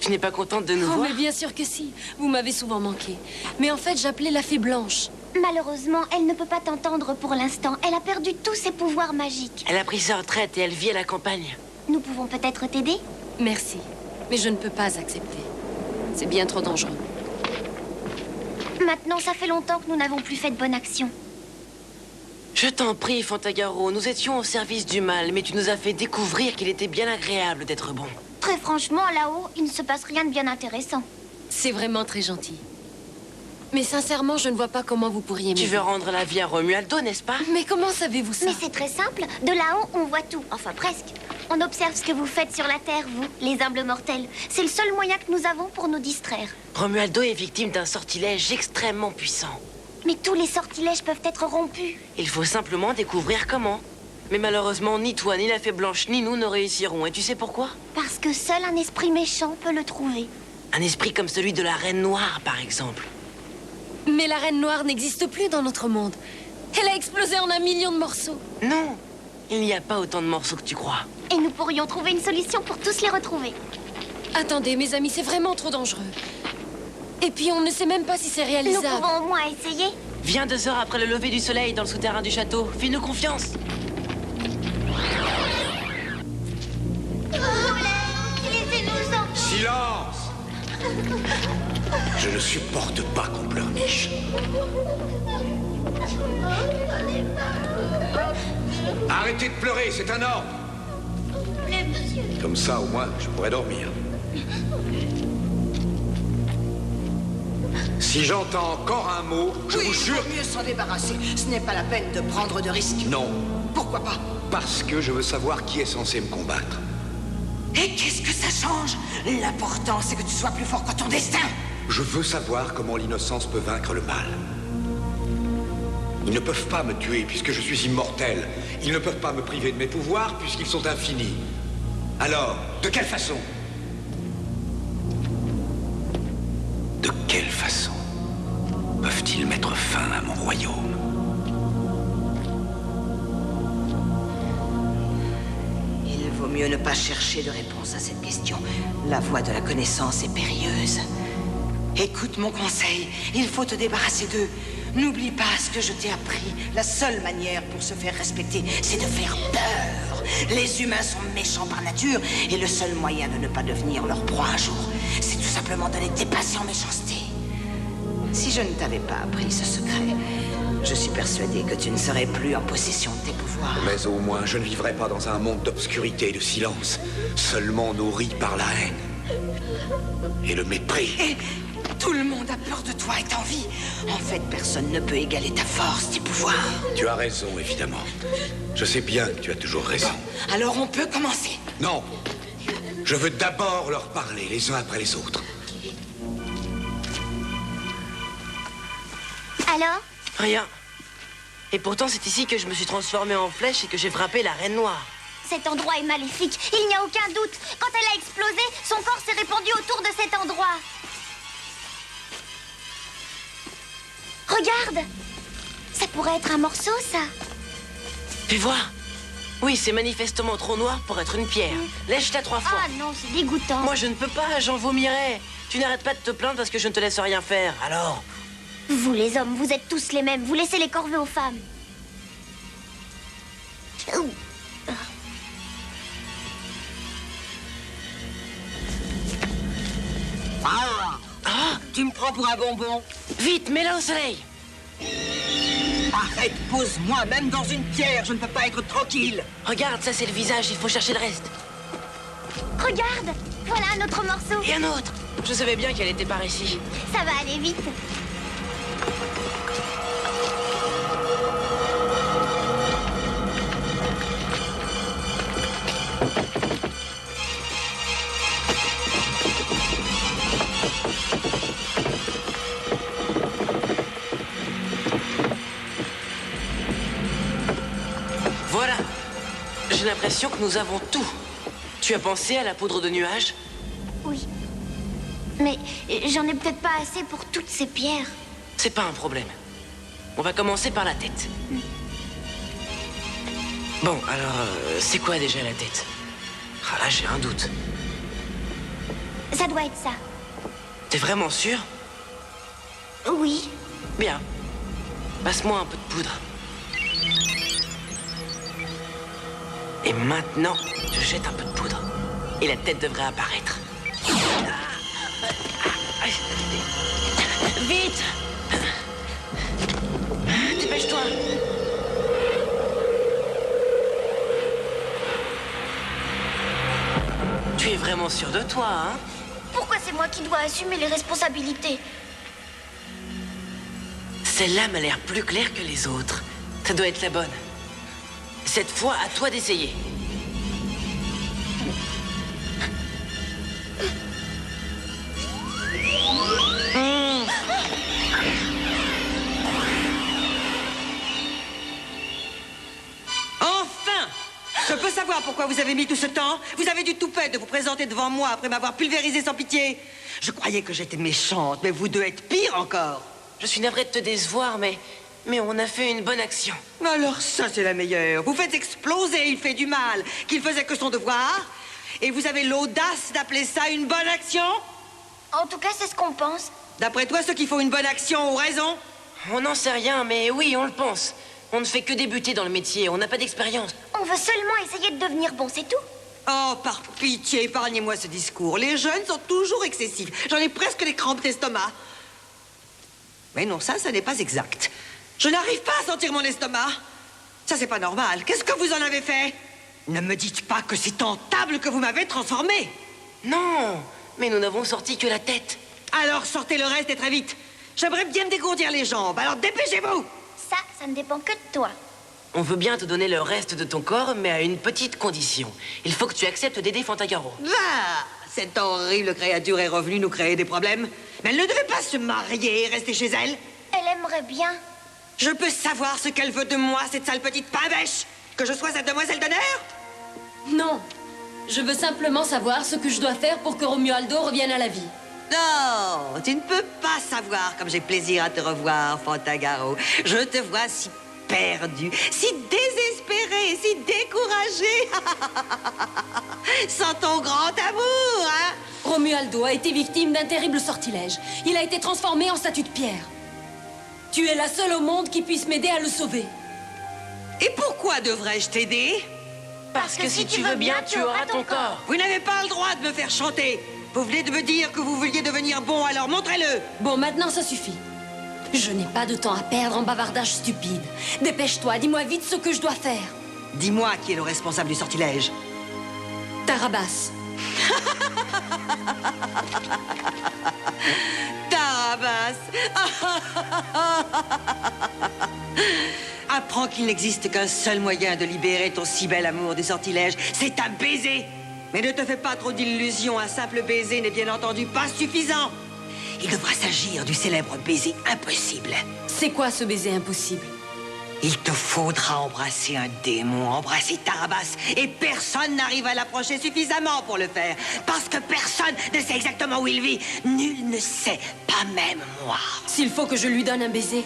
Tu n'es pas contente de nous voir? Mais bien sûr que si. Vous m'avez souvent manqué. Mais en fait, j'appelais la Fée Blanche. Malheureusement, elle ne peut pas t'entendre pour l'instant. Elle a perdu tous ses pouvoirs magiques. Elle a pris sa retraite et elle vit à la campagne. Nous pouvons peut-être t'aider? Merci. Mais je ne peux pas accepter. C'est bien trop dangereux. Maintenant, ça fait longtemps que nous n'avons plus fait de bonne action. Je t'en prie, Fantagaro, nous étions au service du mal, mais tu nous as fait découvrir qu'il était bien agréable d'être bon. Très franchement, là-haut, il ne se passe rien de bien intéressant. C'est vraiment très gentil. Mais sincèrement, je ne vois pas comment vous pourriez m'aider. Tu veux rendre la vie à Romualdo, n'est-ce pas? Mais comment savez-vous ça? Mais c'est très simple. De là-haut, on voit tout. Enfin, presque. On observe ce que vous faites sur la Terre, vous, les humbles mortels. C'est le seul moyen que nous avons pour nous distraire. Romualdo est victime d'un sortilège extrêmement puissant. Mais tous les sortilèges peuvent être rompus. Il faut simplement découvrir comment. Mais malheureusement, ni toi, ni la Fée Blanche, ni nous ne réussirons. Et tu sais pourquoi? Parce que seul un esprit méchant peut le trouver. Un esprit comme celui de la Reine Noire, par exemple. Mais la Reine Noire n'existe plus dans notre monde. Elle a explosé en 1 million de morceaux. Non, il n'y a pas autant de morceaux que tu crois. Et nous pourrions trouver une solution pour tous les retrouver. Attendez, mes amis, c'est vraiment trop dangereux. Et puis, on ne sait même pas si c'est réalisable. Nous pouvons au moins essayer. Viens 2 heures après le lever du soleil dans le souterrain du château. Fais-nous confiance. Laissez-nous-en. Silence! Je ne supporte pas qu'on pleurniche. Arrêtez de pleurer, c'est un ordre. Comme ça, au moins, je pourrais dormir. Si j'entends encore un mot, je vous jure... Il vaut mieux s'en débarrasser. Ce n'est pas la peine de prendre de risques. Non. Pourquoi pas? Parce que je veux savoir qui est censé me combattre. Et qu'est-ce que ça change? L'important, c'est que tu sois plus fort que ton destin. Je veux savoir comment l'innocence peut vaincre le mal. Ils ne peuvent pas me tuer puisque je suis immortel. Ils ne peuvent pas me priver de mes pouvoirs puisqu'ils sont infinis. Alors, de quelle façon? De quelle façon peuvent-ils mettre fin à mon royaume? Il vaut mieux ne pas chercher de réponse à cette question. La voie de la connaissance est périlleuse. Écoute mon conseil, il faut te débarrasser d'eux. N'oublie pas ce que je t'ai appris. La seule manière pour se faire respecter, c'est de faire peur. Les humains sont méchants par nature, et le seul moyen de ne pas devenir leur proie un jour, c'est tout simplement de les dépasser en méchanceté. Si je ne t'avais pas appris ce secret, je suis persuadée que tu ne serais plus en possession de tes pouvoirs. Mais au moins, je ne vivrai pas dans un monde d'obscurité et de silence, seulement nourri par la haine. Et le mépris. Et tout le monde a peur de toi et t'envie. En fait, personne ne peut égaler ta force, tes pouvoirs. Tu as raison, évidemment. Je sais bien que tu as toujours raison. Bon, alors on peut commencer. Non. Je veux d'abord leur parler, les uns après les autres. Alors? Rien. Et pourtant, c'est ici que je me suis transformé en flèche et que j'ai frappé la Reine Noire. Cet endroit est maléfique, il n'y a aucun doute. Quand elle a explosé, son corps s'est répandu autour de cet endroit. Regarde! Ça pourrait être un morceau, ça. Fais voir. Oui, c'est manifestement trop noir pour être une pierre. Lèche-la 3 fois. Ah non, c'est dégoûtant. Moi, je ne peux pas, j'en vomirais. Tu n'arrêtes pas de te plaindre parce que je ne te laisse rien faire. Alors? Vous, les hommes, vous êtes tous les mêmes. Vous laissez les corvées aux femmes. Ouh. Ah, tu me prends pour un bonbon. Vite, mets-la au soleil. Arrête, pose-moi, même dans une pierre, je ne peux pas être tranquille. Regarde, ça c'est le visage, il faut chercher le reste. Regarde, voilà un autre morceau. Et un autre. Je savais bien qu'elle était par ici. Ça va aller vite. Voilà. J'ai l'impression que nous avons tout. Tu as pensé à la poudre de nuages? Oui. Mais j'en ai peut-être pas assez pour toutes ces pierres. C'est pas un problème. On va commencer par la tête. Bon, alors, c'est quoi déjà la tête? Ah là, j'ai un doute. Ça doit être ça. T'es vraiment sûr? Oui. Bien. Passe-moi un peu de poudre. Et maintenant, je jette un peu de poudre. Et la tête devrait apparaître. Vite! Dépêche-toi! Tu es vraiment sûr de toi, hein? Pourquoi c'est moi qui dois assumer les responsabilités? Celle-là m'a l'air plus claire que les autres. Ça doit être la bonne. Cette fois, à toi d'essayer. Enfin! Je peux savoir pourquoi vous avez mis tout ce temps? Vous avez du toupet de vous présenter devant moi après m'avoir pulvérisé sans pitié. Je croyais que j'étais méchante, mais vous deux êtes pire encore. Je suis navrée de te décevoir, mais on a fait une bonne action. Alors ça, c'est la meilleure. Vous faites exploser, il fait du mal, qu'il faisait que son devoir. Et vous avez l'audace d'appeler ça une bonne action? En tout cas, c'est ce qu'on pense. D'après toi, ceux qui font une bonne action ont raison? On n'en sait rien, mais oui, on le pense. On ne fait que débuter dans le métier, on n'a pas d'expérience. On veut seulement essayer de devenir bon, c'est tout. Oh, par pitié, épargnez-moi ce discours. Les jeunes sont toujours excessifs. J'en ai presque les crampes d'estomac. Mais non, ça n'est pas exact. Je n'arrive pas à sentir mon estomac. Ça, c'est pas normal. Qu'est-ce que vous en avez fait? Ne me dites pas que c'est en table que vous m'avez transformé. Non, mais nous n'avons sorti que la tête. Alors sortez le reste et très vite. J'aimerais bien me dégourdir les jambes, alors dépêchez-vous. Ça ne dépend que de toi. On veut bien te donner le reste de ton corps, mais à une petite condition. Il faut que tu acceptes d'aider Fantagaro. Va! Cette horrible créature est revenue nous créer des problèmes. Mais elle ne devait pas se marier et rester chez elle. Elle aimerait bien. Je peux savoir ce qu'elle veut de moi, cette sale petite pain-bêche? Que je sois sa demoiselle d'honneur? Non. Je veux simplement savoir ce que je dois faire pour que Romualdo revienne à la vie. Non, tu ne peux pas savoir comme j'ai plaisir à te revoir, Fantagaro. Je te vois si perdu, si désespéré, si découragé. Sans ton grand amour, hein? Romualdo a été victime d'un terrible sortilège. Il a été transformé en statue de pierre. Tu es la seule au monde qui puisse m'aider à le sauver. Et pourquoi devrais-je t'aider? Parce que si tu veux bien, tu auras ton corps. Vous n'avez pas le droit de me faire chanter. Vous venez de me dire que vous vouliez devenir bon, alors montrez-le. Bon, maintenant ça suffit. Je n'ai pas de temps à perdre en bavardage stupide. Dépêche-toi, dis-moi vite ce que je dois faire. Dis-moi qui est le responsable du sortilège. Tarabas. Tarabas. Apprends qu'il n'existe qu'un seul moyen de libérer ton si bel amour des sortilèges, c'est un baiser. Mais ne te fais pas trop d'illusions, un simple baiser n'est bien entendu pas suffisant. Il devra s'agir du célèbre baiser impossible. C'est quoi ce baiser impossible? Il te faudra embrasser un démon, embrasser Tarabas, et personne n'arrive à l'approcher suffisamment pour le faire. Parce que personne ne sait exactement où il vit. Nul ne sait, pas même moi. S'il faut que je lui donne un baiser,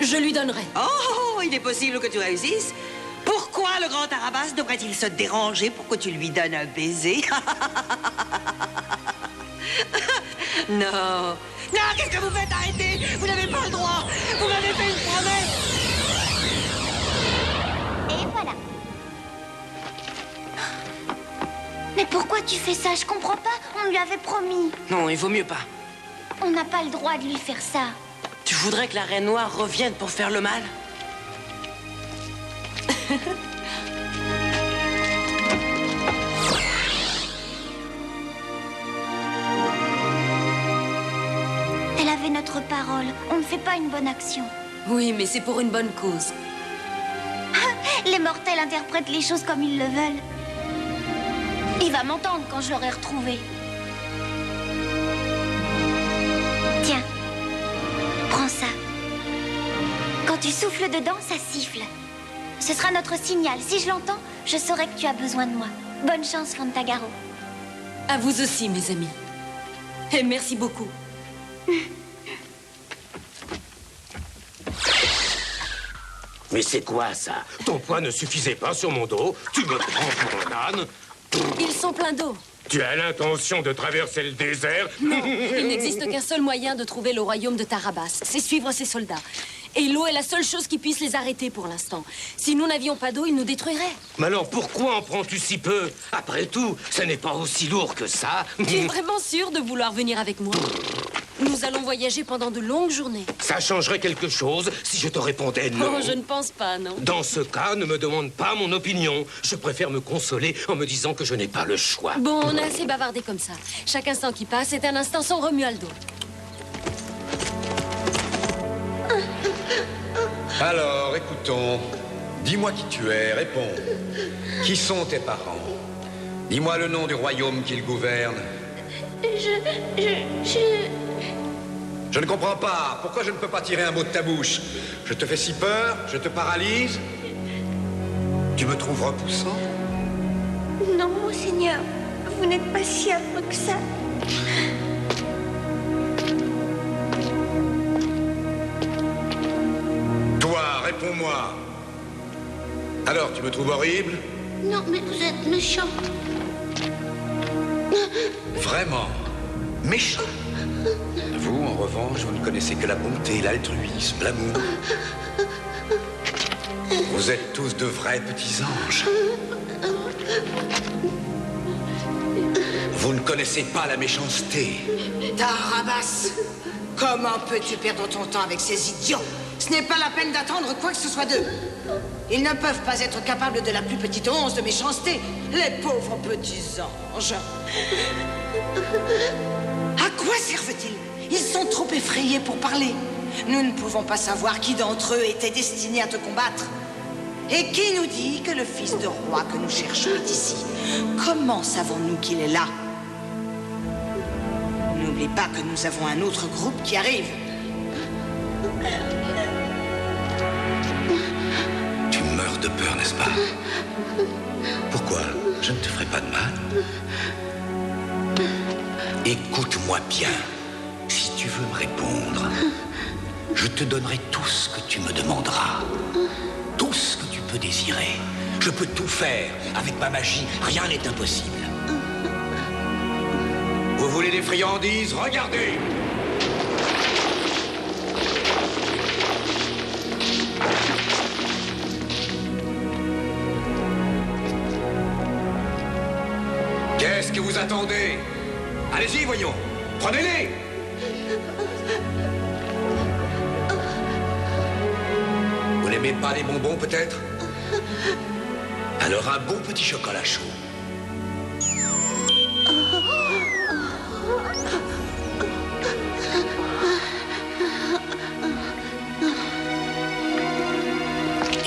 je lui donnerai. Oh, il est possible que tu réussisses. Pourquoi le grand Tarabas devrait-il se déranger pour que tu lui donnes un baiser? Non. Non, qu'est-ce que vous faites? Arrêtez! Vous n'avez pas le droit! Vous m'avez fait une promesse! Et voilà. Mais pourquoi tu fais ça? Je comprends pas. On lui avait promis. Non, il vaut mieux pas. On n'a pas le droit de lui faire ça. Tu voudrais que la Reine Noire revienne pour faire le mal? Elle avait notre parole. On ne fait pas une bonne action. Oui, mais c'est pour une bonne cause. Les mortels interprètent les choses comme ils le veulent. Il va m'entendre quand je l'aurai retrouvé. Tiens, prends ça. Quand tu souffles dedans, ça siffle. Ce sera notre signal. Si je l'entends, je saurai que tu as besoin de moi. Bonne chance, Fantagaro. À vous aussi, mes amis. Et merci beaucoup. Mais c'est quoi, ça? Ton poids ne suffisait pas sur mon dos. Tu me prends pour un âne. Ils sont pleins d'eau. Tu as l'intention de traverser le désert? Non, il n'existe qu'un seul moyen de trouver le royaume de Tarabas. C'est suivre ces soldats. Et l'eau est la seule chose qui puisse les arrêter pour l'instant. Si nous n'avions pas d'eau, ils nous détruiraient. Mais alors pourquoi en prends-tu si peu? Après tout, ce n'est pas aussi lourd que ça. Tu es vraiment sûr de vouloir venir avec moi? Nous allons voyager pendant de longues journées. Ça changerait quelque chose si je te répondais non. Oh, je ne pense pas, non. Dans ce cas, ne me demande pas mon opinion. Je préfère me consoler en me disant que je n'ai pas le choix. Bon, on a assez bavardé comme ça. Chaque instant qui passe est un instant sans Romualdo. Alors, écoutons. Dis-moi qui tu es, réponds. Qui sont tes parents? Dis-moi le nom du royaume qu'ils gouvernent. Je ne comprends pas. Pourquoi je ne peux pas tirer un mot de ta bouche? Je te fais si peur? Je te paralyse? Tu me trouves repoussant? Non, monseigneur. Vous n'êtes pas si affreux que ça. Toi, réponds-moi. Alors, tu me trouves horrible? Non, mais vous êtes méchant. Vraiment? Méchant? Vous, en revanche, vous ne connaissez que la bonté, l'altruisme, l'amour. Vous êtes tous de vrais petits anges. Vous ne connaissez pas la méchanceté. Tarabas, comment peux-tu perdre ton temps avec ces idiots? Ce n'est pas la peine d'attendre quoi que ce soit d'eux. Ils ne peuvent pas être capables de la plus petite once de méchanceté. Les pauvres petits anges. À quoi servent-ils? Ils sont trop effrayés pour parler. Nous ne pouvons pas savoir qui d'entre eux était destiné à te combattre. Et qui nous dit que le fils de roi que nous cherchons est ici? Comment savons-nous qu'il est là? N'oublie pas que nous avons un autre groupe qui arrive. Tu meurs de peur, n'est-ce pas? Pourquoi? Je ne te ferai pas de mal. Écoute-moi bien. Si tu veux me répondre, je te donnerai tout ce que tu me demanderas. Tout ce que tu peux désirer. Je peux tout faire. Avec ma magie, rien n'est impossible. Vous voulez des friandises? Regardez! Qu'est-ce que vous attendez? Allez-y, voyons. Prenez-les! Vous n'aimez pas les bonbons, peut-être? Alors un bon petit chocolat chaud.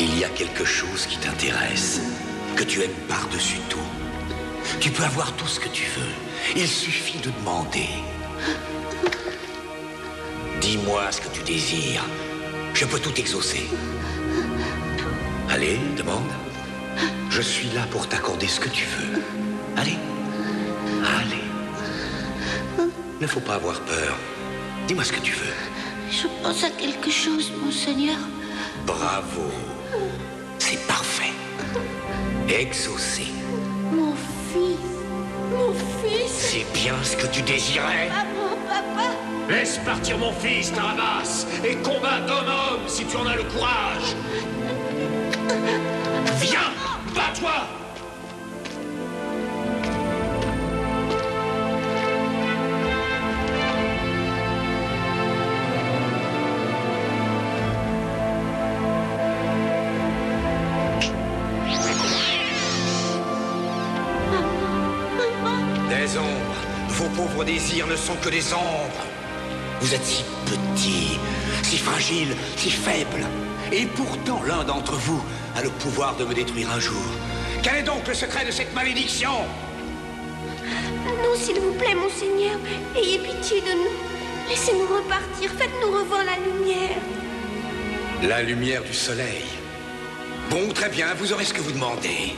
Il y a quelque chose qui t'intéresse, que tu aimes par-dessus tout. Tu peux avoir tout ce que tu veux. Il suffit de demander. Dis-moi ce que tu désires. Je peux tout exaucer. Allez, demande. Je suis là pour t'accorder ce que tu veux. Allez. Allez. Ne faut pas avoir peur. Dis-moi ce que tu veux. Je pense à quelque chose, monseigneur. Bravo. C'est parfait. Exaucé. Mon fils. Mon fils. C'est bien ce que tu désirais. Maman, papa. Laisse partir mon fils, Tarabas, et combat d'homme à homme si tu en as le courage. Viens, bats-toi. Des ombres. Vos pauvres désirs ne sont que des ombres. Vous êtes si petit, si fragile, si faible. Et pourtant, l'un d'entre vous a le pouvoir de me détruire un jour. Quel est donc le secret de cette malédiction? Non, s'il vous plaît, monseigneur, ayez pitié de nous. Laissez-nous repartir, faites-nous revoir la lumière. La lumière du soleil. Bon, très bien, vous aurez ce que vous demandez.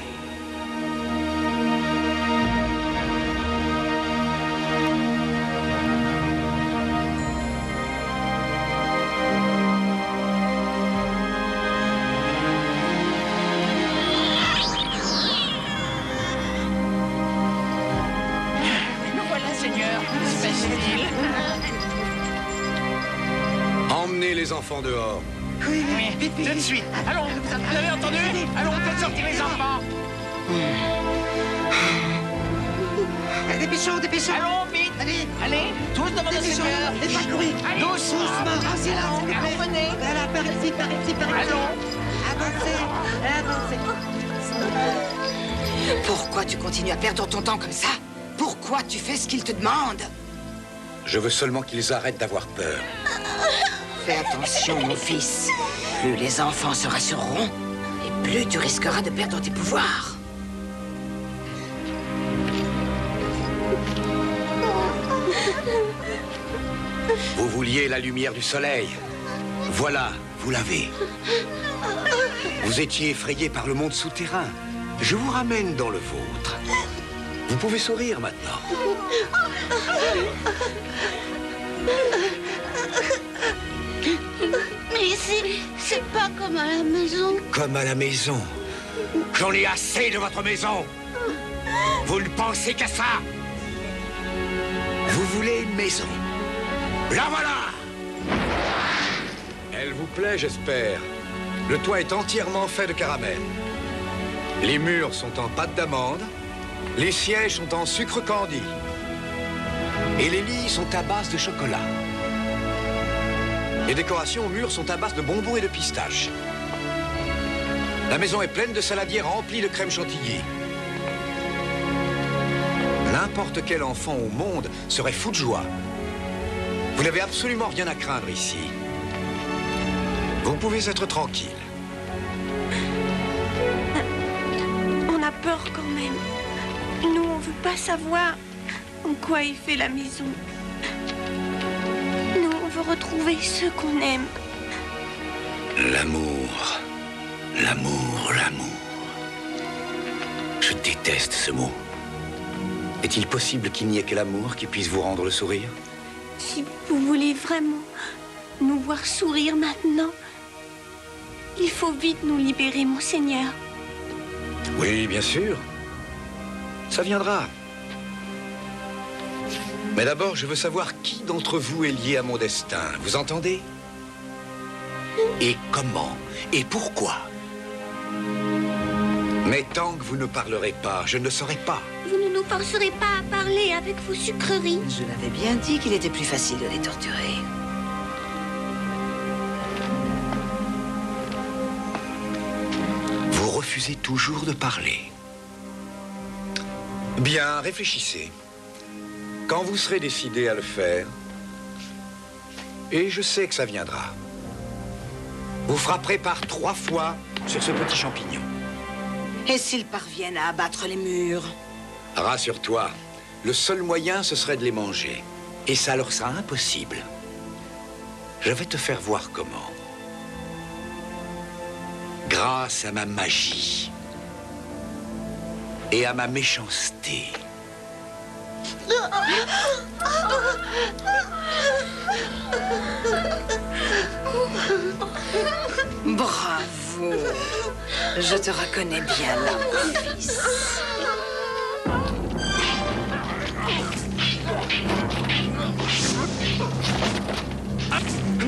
Emmenez les enfants dehors. Oui, vite, Tout de suite. Allons, vous avez entendu? Allons, faites sortir les enfants. Dépêchons. Allons, vite. Allez, tous devant le Seigneur. Laisse pas courir. Doucement. Silence. Venez. Voilà, par ici. Allons. Avancez. Pourquoi tu continues à perdre ton temps comme ça? Pourquoi tu fais ce qu'il te demande? Je veux seulement qu'ils arrêtent d'avoir peur. Fais attention, mon fils. Plus les enfants se rassureront, et plus tu risqueras de perdre tes pouvoirs. Vous vouliez la lumière du soleil. Voilà, vous l'avez. Vous étiez effrayé par le monde souterrain. Je vous ramène dans le vôtre. Vous pouvez sourire maintenant. Mais c'est pas comme à la maison. Comme à la maison. J'en ai assez de votre maison. Vous ne pensez qu'à ça. Vous voulez une maison. La voilà. Elle vous plaît, j'espère. Le toit est entièrement fait de caramel. Les murs sont en pâte d'amande. Les sièges sont en sucre candi. Et les lits sont à base de chocolat. Les décorations aux murs sont à base de bonbons et de pistaches. La maison est pleine de saladiers remplis de crème chantilly. N'importe quel enfant au monde serait fou de joie. Vous n'avez absolument rien à craindre ici. Vous pouvez être tranquille. On a peur quand même. Nous, on veut pas savoir en quoi est fait la maison. Nous, on veut retrouver ceux qu'on aime. L'amour. L'amour. Je déteste ce mot. Est-il possible qu'il n'y ait que l'amour qui puisse vous rendre le sourire? Si vous voulez vraiment nous voir sourire maintenant, il faut vite nous libérer, monseigneur. Oui, bien sûr. Ça viendra. Mais d'abord, je veux savoir qui d'entre vous est lié à mon destin. Vous entendez? Et comment? Et pourquoi? Mais tant que vous ne parlerez pas, je ne saurai pas. Vous ne nous forcerez pas à parler avec vos sucreries. Je l'avais bien dit qu'il était plus facile de les torturer. Vous refusez toujours de parler. Bien, réfléchissez. Quand vous serez décidé à le faire, et je sais que ça viendra, Vous frapperez par 3 fois sur ce petit champignon. Et s'ils parviennent à abattre les murs? Rassure-toi, le seul moyen, ce serait de les manger. Et ça leur sera impossible. Je vais te faire voir comment. Grâce à ma magie et à ma méchanceté. Bravo. Je te reconnais bien là, mon fils.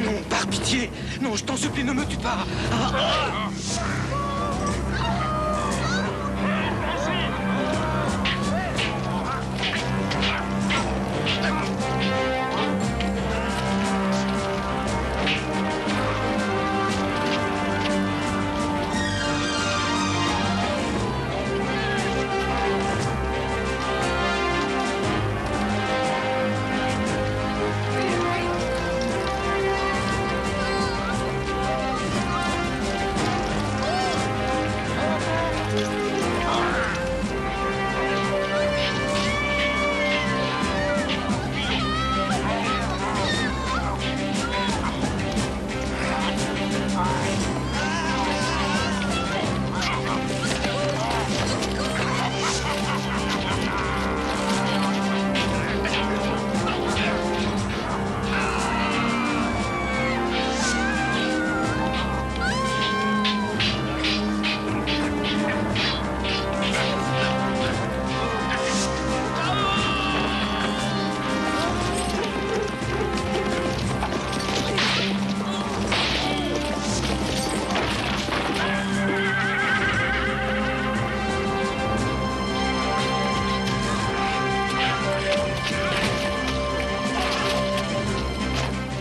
Non, par pitié. Non, je t'en supplie, ne me tue pas.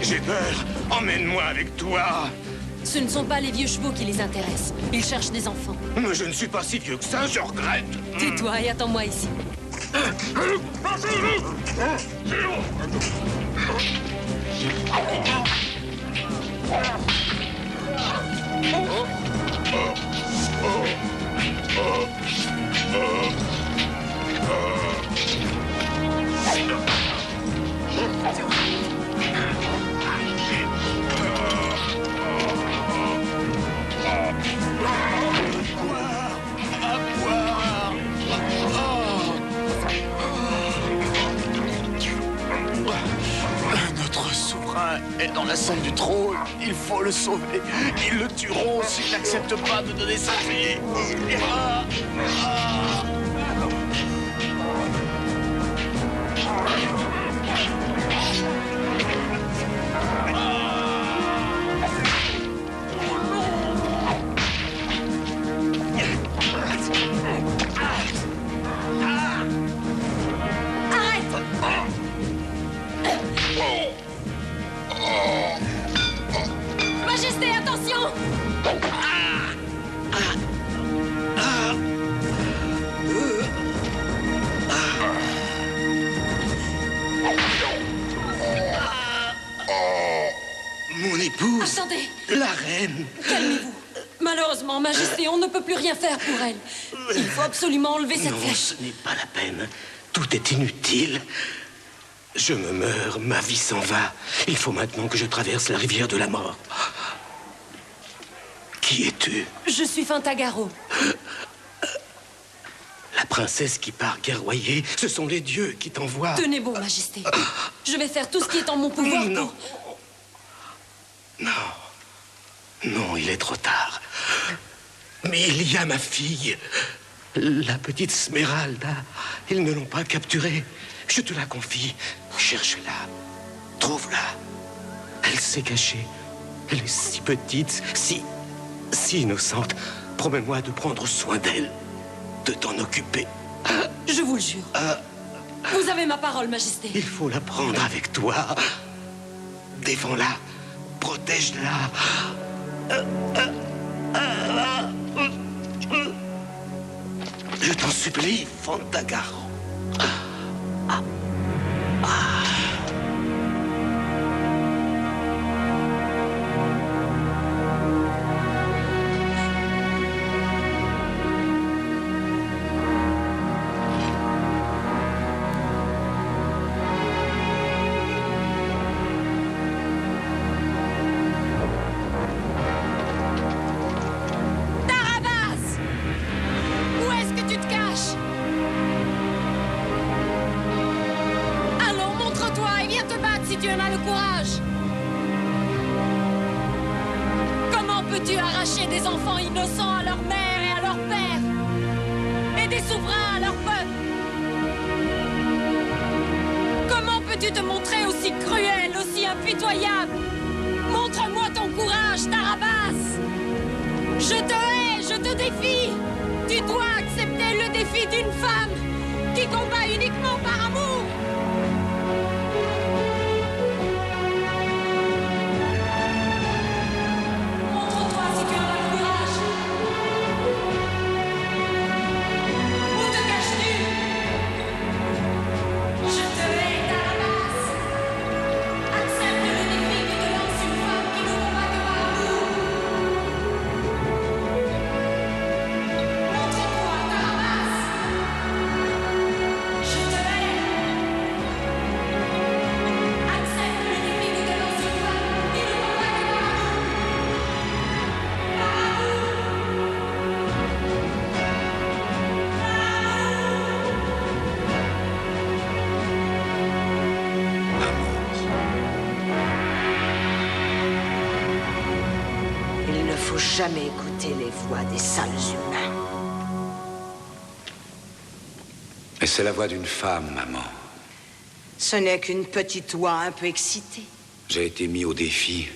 J'ai peur. Emmène-moi avec toi. Ce ne sont pas les vieux chevaux qui les intéressent. Ils cherchent des enfants. Mais je ne suis pas si vieux que ça, je regrette. Tais-toi et attends-moi ici. Notre souverain est dans la salle du trône. Il faut le sauver. Ils le tueront s'il n'accepte pas de donner sa fille. Majesté, attention! Mon épouse. Attendez. La reine. Calmez-vous. Malheureusement, Majesté, on ne peut plus rien faire pour elle. Il faut absolument enlever cette Non, flèche. ce n'est pas la peine. Tout est inutile. Je me meurs, ma vie s'en va. Il faut maintenant que je traverse la rivière de la mort. Qui es-tu? Je suis Fantagaro. La princesse qui part guerroyer, ce sont les dieux qui t'envoient. Tenez bon, Majesté. Je vais faire tout ce qui est en mon pouvoir Non. pour... Non, il est trop tard. Mais il y a ma fille, la petite Smeralda. Ils ne l'ont pas capturée. Je te la confie. Cherche-la. Trouve-la. Elle s'est cachée. Elle est si petite, si innocente. Promets-moi de prendre soin d'elle, de t'en occuper. Je vous le jure. Vous avez ma parole, Majesté. Il faut la prendre avec toi. Défends-la. Protège-la. Je t'en supplie, Fantagaro. le courage? Comment peux-tu arracher des enfants innocents à leur mère et à leur père? Et des souverains à leur peuple? Comment peux-tu te montrer aussi cruel, aussi impitoyable? Montre-moi ton courage, Tarabas! Je te hais, je te défie! Tu dois accepter le défi d'une femme qui combat uniquement par amour! Montre-toi si tu as le courage! Où te caches-tu? Je te hais, Tarabas! Accepte le défi que te lance une femme qui ne combat que par amour! Montre-toi, Tarabas! Je te hais! Accepte le défi que te lance une femme qui ne combat que par Il ne faut jamais écouter les voix des sales humains. Et c'est la voix d'une femme, maman. Ce n'est qu'une petite voix un peu excitée. J'ai été mis au défi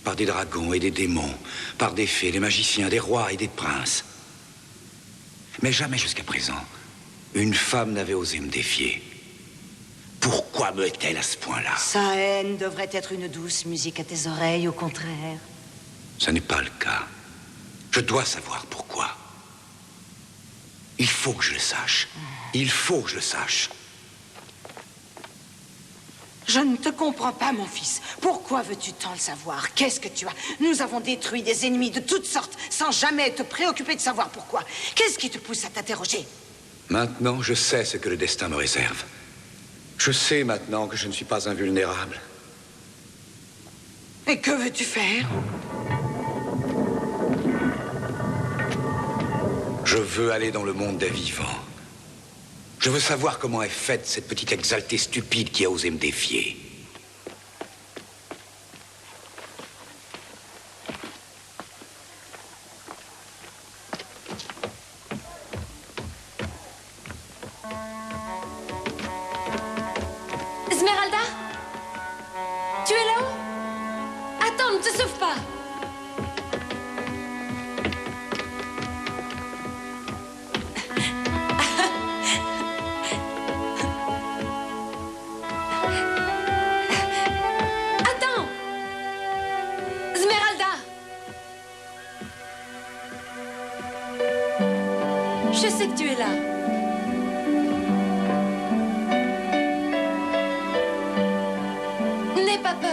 par des dragons et des démons, par des fées, des magiciens, des rois et des princes. Mais jamais jusqu'à présent, une femme n'avait osé me défier. Pourquoi me hait-elle à ce point-là? Sa haine devrait être une douce musique à tes oreilles, au contraire. Ce n'est pas le cas. Je dois savoir pourquoi. Il faut que je le sache. Il faut que je le sache. Je ne te comprends pas, mon fils. Pourquoi veux-tu tant le savoir? Qu'est-ce que tu as? Nous avons détruit des ennemis de toutes sortes, sans jamais te préoccuper de savoir pourquoi. Qu'est-ce qui te pousse à t'interroger? Maintenant, je sais ce que le destin me réserve. Je sais maintenant que je ne suis pas invulnérable. Et que veux-tu faire? Je veux aller dans le monde des vivants. Je veux savoir comment est faite cette petite exaltée stupide qui a osé me défier. Esmeralda? Tu es là-haut? Attends, ne te sauve pas! Attends! Esmeralda! Je sais que tu es là. N'aie pas peur.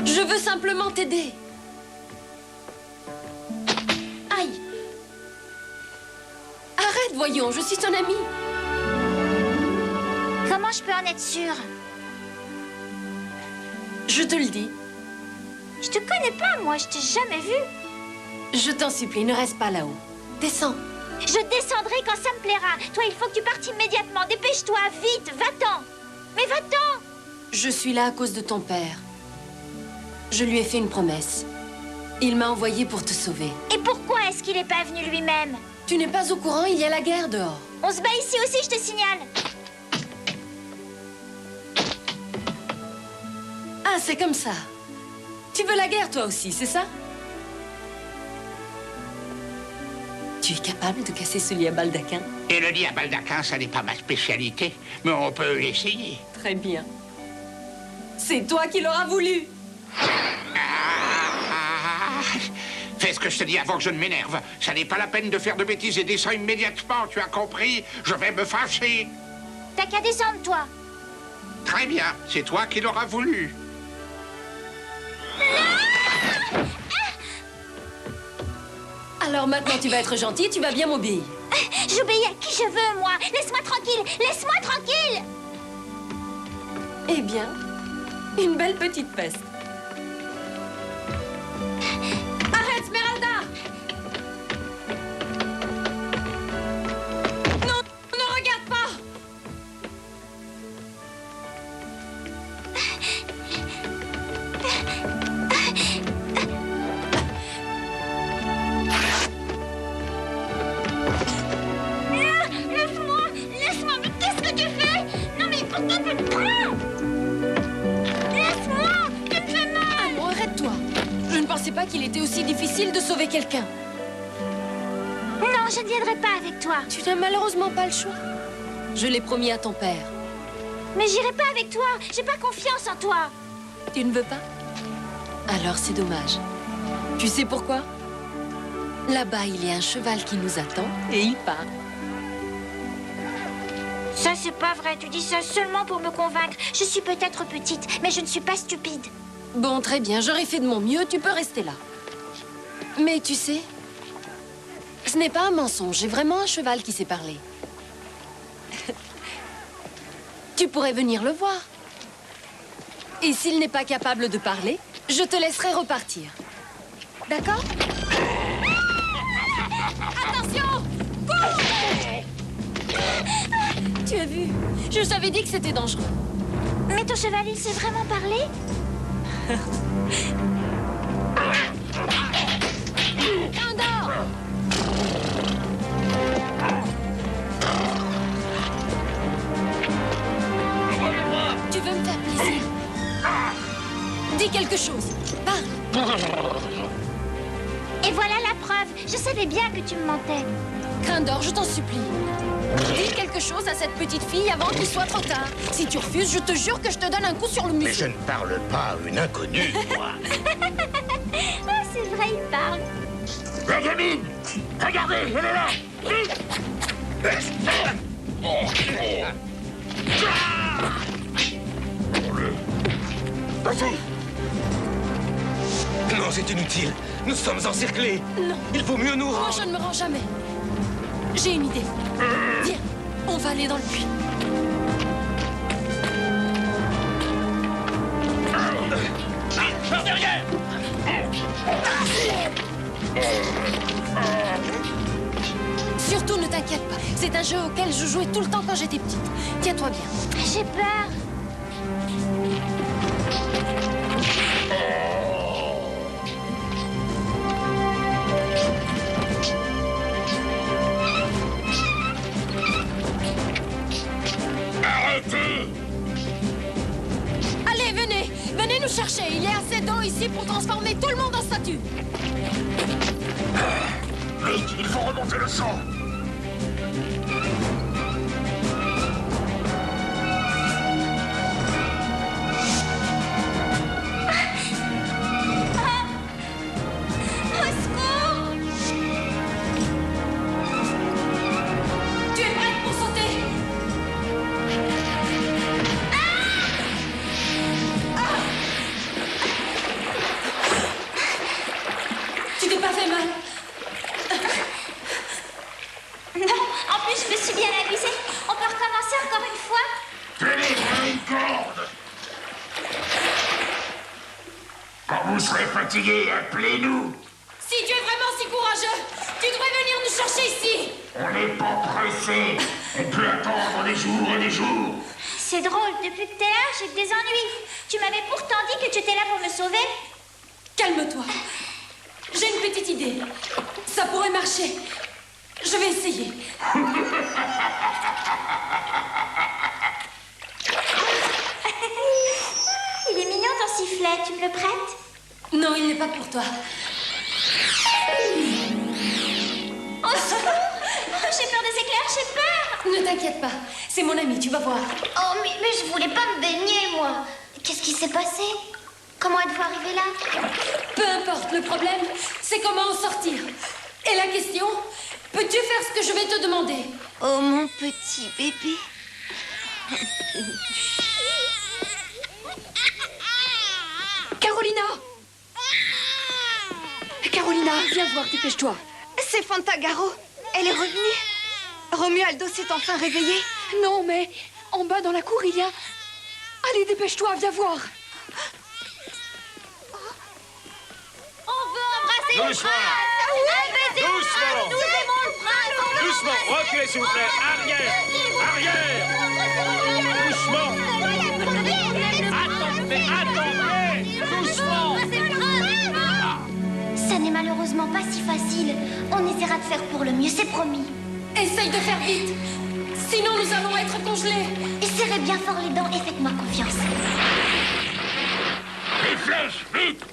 Je veux simplement t'aider. Aïe. Arrête, voyons, je suis ton amie. Comment je peux en être sûre? Je te le dis. Je te connais pas, moi, je t'ai jamais vu. Je t'en supplie, ne reste pas là-haut. Descends. Je descendrai quand ça me plaira. Toi, il faut que tu partes immédiatement. Dépêche-toi, vite, va-t'en. Mais va-t'en. Je suis là à cause de ton père. Je lui ai fait une promesse. Il m'a envoyé pour te sauver. Et pourquoi est-ce qu'il n'est pas venu lui-même? Tu n'es pas au courant, il y a la guerre dehors. On se bat ici aussi, je te signale. Ah, c'est comme ça. Tu veux la guerre, toi aussi, c'est ça? Tu es capable de casser ce lit à baldaquin? Et le lit à baldaquin, ça n'est pas ma spécialité, mais on peut l'essayer. Très bien. C'est toi qui l'auras voulu. Fais ce que je te dis avant que je ne m'énerve. Ça n'est pas la peine de faire de bêtises et descends immédiatement, tu as compris? Je vais me fâcher. T'as qu'à descendre, toi. Très bien, c'est toi qui l'auras voulu. Alors maintenant, tu vas être gentil, tu vas bien m'obéir. J'obéis à qui je veux, moi. Laisse-moi tranquille, laisse-moi tranquille. Eh bien, une belle petite peste. Arrête, Esmeralda! Laisse-moi! Tu me fais mal! Ah bon, arrête-toi. Je ne pensais pas qu'il était aussi difficile de sauver quelqu'un. Non, je ne viendrai pas avec toi. Tu n'as malheureusement pas le choix. Je l'ai promis à ton père. Mais j'irai pas avec toi. J'ai pas confiance en toi. Tu ne veux pas? Alors c'est dommage. Tu sais pourquoi? Là-bas, il y a un cheval qui nous attend et il part. Ça, c'est pas vrai. Tu dis ça seulement pour me convaincre. Je suis peut-être petite, mais je ne suis pas stupide. Bon, très bien, j'aurais fait de mon mieux, tu peux rester là. Mais tu sais, ce n'est pas un mensonge, j'ai vraiment un cheval qui sait parler. Tu pourrais venir le voir. Et s'il n'est pas capable de parler, je te laisserai repartir. D'accord? Attention! Cours! Tu as vu? Je t'avais dit que c'était dangereux. Mais ton cheval, il sait vraiment parler? Andor! Tu veux me faire plaisir? Dis quelque chose. Parle. Et voilà la preuve. Je savais bien que tu me mentais. Crindor, je t'en supplie. Dis quelque chose à cette petite fille avant qu'il soit trop tard. Si tu refuses, je te jure que je te donne un coup sur le museau. Mais je ne parle pas à une inconnue, moi. Ah, c'est vrai, il parle. La gamine! Regardez, elle est là! Non, c'est inutile. Nous sommes encerclés. Non. Il vaut mieux nous Moi, rendre. je ne me rends jamais. J'ai une idée. Viens, on va aller dans le puits. Par derrière! Surtout, ne t'inquiète pas. C'est un jeu auquel je jouais tout le temps quand j'étais petite. Tiens-toi bien. J'ai peur. Arrêtez! Allez, venez. Venez nous chercher. Il y a assez d'eau ici pour transformer tout le monde en statue. Vite, il faut remonter le sang! Au secours! Tu es prête pour sauter? Tu t'es pas fait mal? Non, en plus, je me suis bien amusée. On peut recommencer encore une fois? Tenez-moi une corde! Quand vous serez fatigué, appelez-nous! Si tu es vraiment si courageux, tu devrais venir nous chercher ici. On n'est pas pressé! On peut attendre des jours et des jours! C'est drôle, depuis que t'es là, j'ai que des ennuis. Tu m'avais pourtant dit que tu étais là pour me sauver. Calme-toi. J'ai une petite idée. Ça pourrait marcher. Je vais essayer. Il est mignon ton sifflet, tu me le prêtes? Non, il n'est pas pour toi. Au secours! J'ai peur des éclairs, j'ai peur! Ne t'inquiète pas, c'est mon ami, tu vas voir. Oh, mais je voulais pas me baigner, moi. Qu'est-ce qui s'est passé? Comment êtes-vous arrivé là? Peu importe, le problème, c'est comment en sortir. Et la question, peux-tu faire ce que je vais te demander? Oh, mon petit bébé. Carolina! Carolina, viens voir, dépêche-toi. C'est Fantagaro. Elle est revenue. Romualdo s'est enfin réveillé. Non, mais en bas dans la cour, il y a... Allez, dépêche-toi, viens voir. On veut embrasser le Doucement. prince! Un baiser au Doucement. prince! Nous aimons le prince! Doucement, reculez s'il vous plaît. Arrière. Arrière. Doucement. Attendez, attendez. Doucement. Ça n'est malheureusement pas si facile. On essaiera de faire pour le mieux, c'est promis. Essaye de faire vite. Sinon, nous allons être congelés. Et serrez bien fort les dents et faites-moi confiance. Les flèches, vite!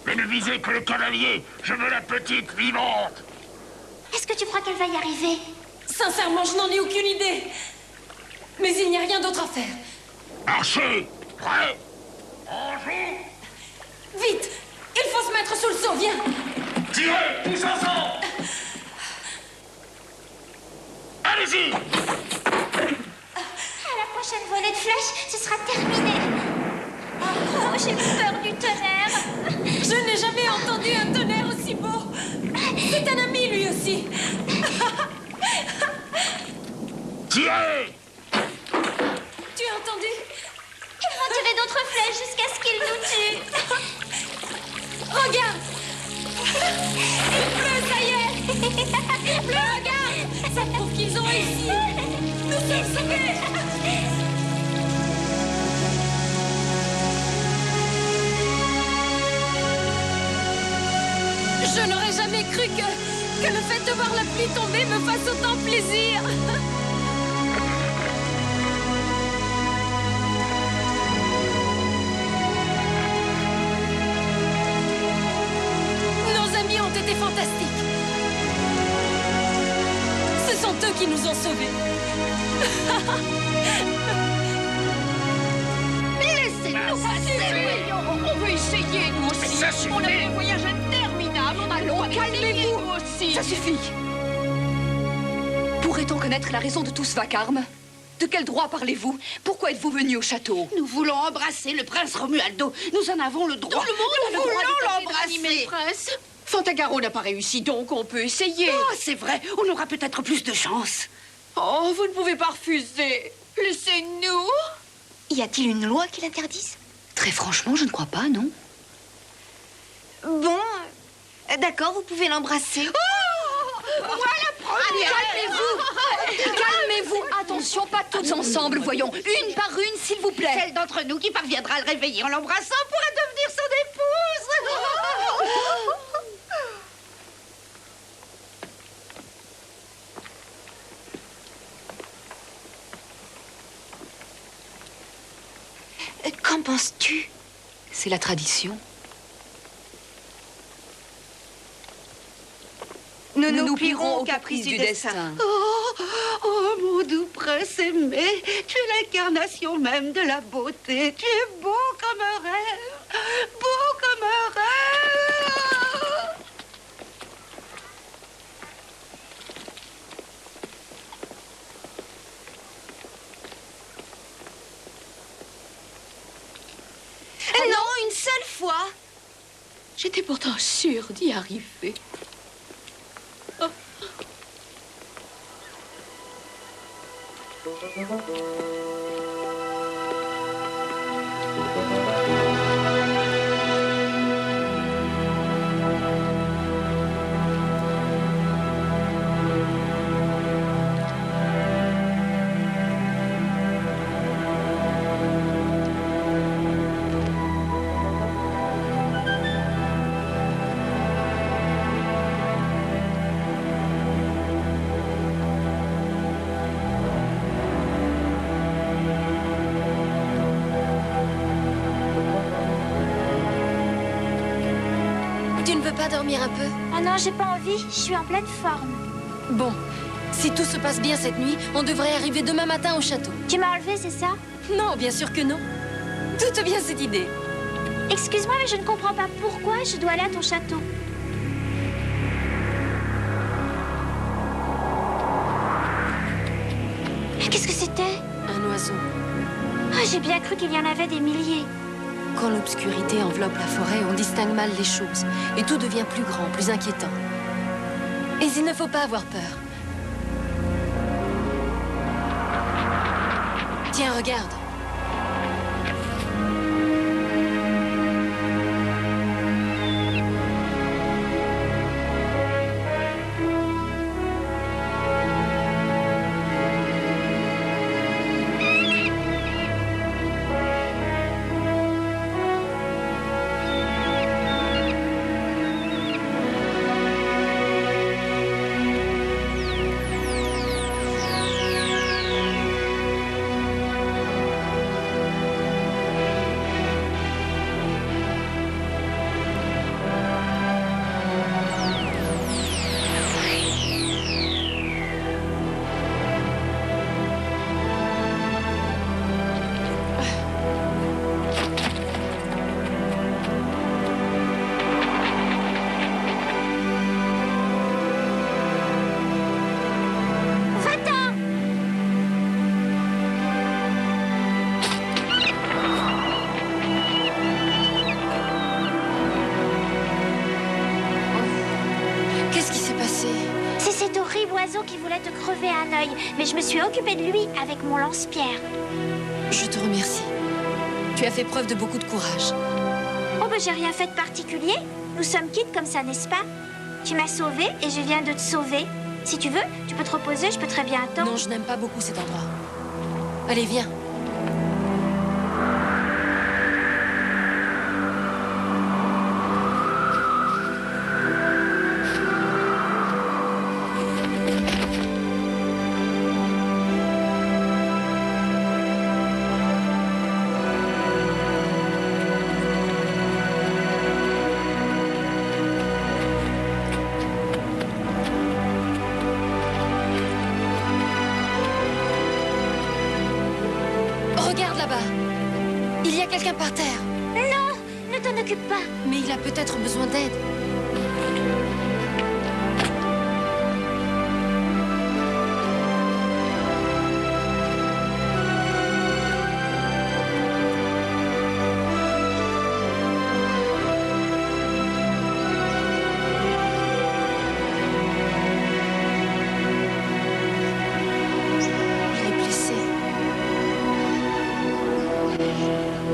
Mais ne visez que le cavalier. Je veux la petite vivante. Est-ce que tu crois qu'elle va y arriver? Sincèrement, je n'en ai aucune idée. Mais il n'y a rien d'autre à faire. Archer, prêt? En joue! Vite! Il faut se mettre sous le seau, viens! Tirez, tous ensemble! Allez-y! À la prochaine volée de flèches, ce sera terminé. Oh, j'ai peur du tonnerre. Je n'ai jamais entendu un tonnerre aussi beau. C'est un ami, lui aussi. Tirez! Tu as entendu? Ils vont tirer d'autres flèches jusqu'à ce qu'ils nous tuent. Regarde! Il pleut, ça y est! Il pleut, regarde! Ça prouve qu'ils ont réussi! Nous sommes sauvés! Je n'aurais jamais cru que le fait de voir la pluie tomber me fasse autant plaisir! Nos amis ont été fantastiques. Ce sont eux qui nous ont sauvés. Laissez-nous passer. On veut essayer, nous aussi. Mais ça suffit. On a fait un voyage interminable. Allons, calmez-vous aussi. Ça suffit. Pourrait-on connaître la raison de tout ce vacarme? De quel droit parlez-vous? Pourquoi êtes-vous venu au château? Nous voulons embrasser le prince Romualdo. Nous en avons le droit. Tout le monde a le droit de tenter d'animer le prince. Fantagaro n'a pas réussi, donc on peut essayer. Oh, c'est vrai. On aura peut-être plus de chance. Oh, vous ne pouvez pas refuser. Laissez-nous. Y a-t-il une loi qui l'interdise? Très franchement, je ne crois pas, non. Bon, d'accord, vous pouvez l'embrasser. Oh, moi la première. Calmez-vous. Calmez-vous. Attention, pas toutes ensemble, voyons. Une par une, s'il vous plaît. Celle d'entre nous qui parviendra à le réveiller en l'embrassant pourra devenir son épouse. Qu'en penses-tu? C'est la tradition. Nous nous plierons au caprice du destin. Oh, mon doux prince aimé, tu es l'incarnation même de la beauté. Tu es beau comme un rêve, beau comme un rêve. Non, une seule fois. J'étais pourtant sûre d'y arriver. Tu ne veux pas dormir un peu? Ah non, j'ai pas envie. Je suis en pleine forme. Bon, si tout se passe bien cette nuit, on devrait arriver demain matin au château. Tu m'as enlevé, c'est ça? Non, bien sûr que non. Toute bien cette idée. Excuse-moi, mais je ne comprends pas pourquoi je dois aller à ton château. Qu'est-ce que c'était? Un oiseau. Ah, j'ai bien cru qu'il y en avait des milliers. Quand l'obscurité enveloppe la forêt, on distingue mal les choses. Et tout devient plus grand, plus inquiétant. Et il ne faut pas avoir peur. Tiens, regarde. oiseau qui voulait te crever un œil, mais je me suis occupée de lui avec mon lance-pierre. Je te remercie. Tu as fait preuve de beaucoup de courage. Oh, ben j'ai rien fait de particulier. Nous sommes quittes comme ça, n'est-ce pas? Tu m'as sauvée et je viens de te sauver. Si tu veux, tu peux te reposer, je peux très bien attendre. Non, je n'aime pas beaucoup cet endroit. Allez, viens. Regarde là-bas. Il y a quelqu'un par terre. Non, ne t'en occupe pas. Mais il a peut-être besoin d'aide.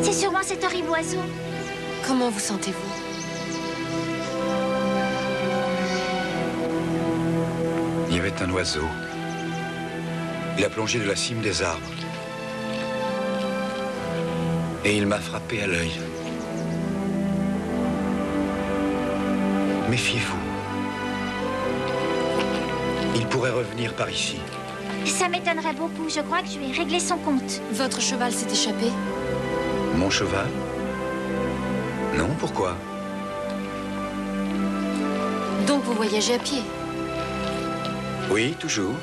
C'est sûrement cet horrible oiseau. Comment vous sentez-vous? Il y avait un oiseau. Il a plongé de la cime des arbres. Et il m'a frappé à l'œil. Méfiez-vous. Il pourrait revenir par ici. Ça m'étonnerait beaucoup. Je crois que je vais régler son compte. Votre cheval s'est échappé? Mon cheval? Non, pourquoi? Donc vous voyagez à pied? Oui, toujours.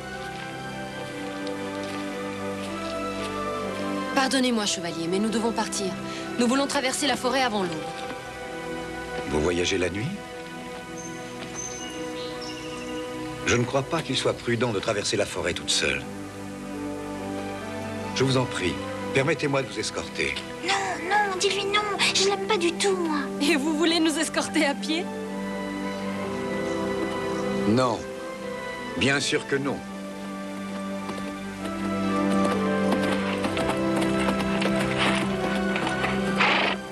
Pardonnez-moi, chevalier, mais nous devons partir. Nous voulons traverser la forêt avant l'aube. Vous voyagez la nuit? Je ne crois pas qu'il soit prudent de traverser la forêt toute seule. Je vous en prie, permettez-moi de vous escorter. Non, non, dis-lui non. Je l'aime pas du tout, moi. Et vous voulez nous escorter à pied? Non. Bien sûr que non.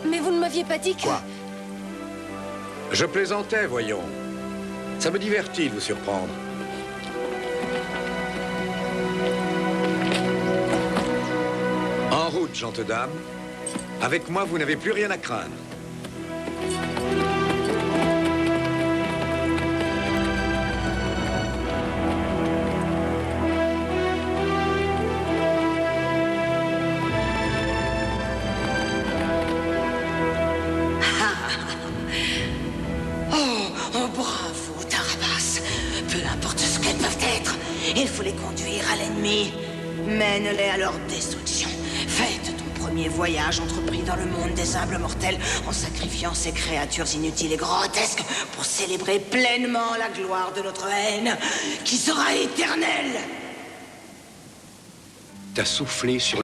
Mais vous ne m'aviez pas dit que... Quoi? Je plaisantais, voyons. Ça me divertit de vous surprendre. En route, gentes dames. Avec moi, vous n'avez plus rien à craindre. Oh, bravo, Tarabas. Peu importe ce qu'elles peuvent être, il faut les conduire à l'ennemi. Mène-les à leur destruction. Faites ton premier voyage entrepris dans le monde des humbles mortels en sacrifiant ces créatures inutiles et grotesques pour célébrer pleinement la gloire de notre haine, qui sera éternelle. T'as soufflé sur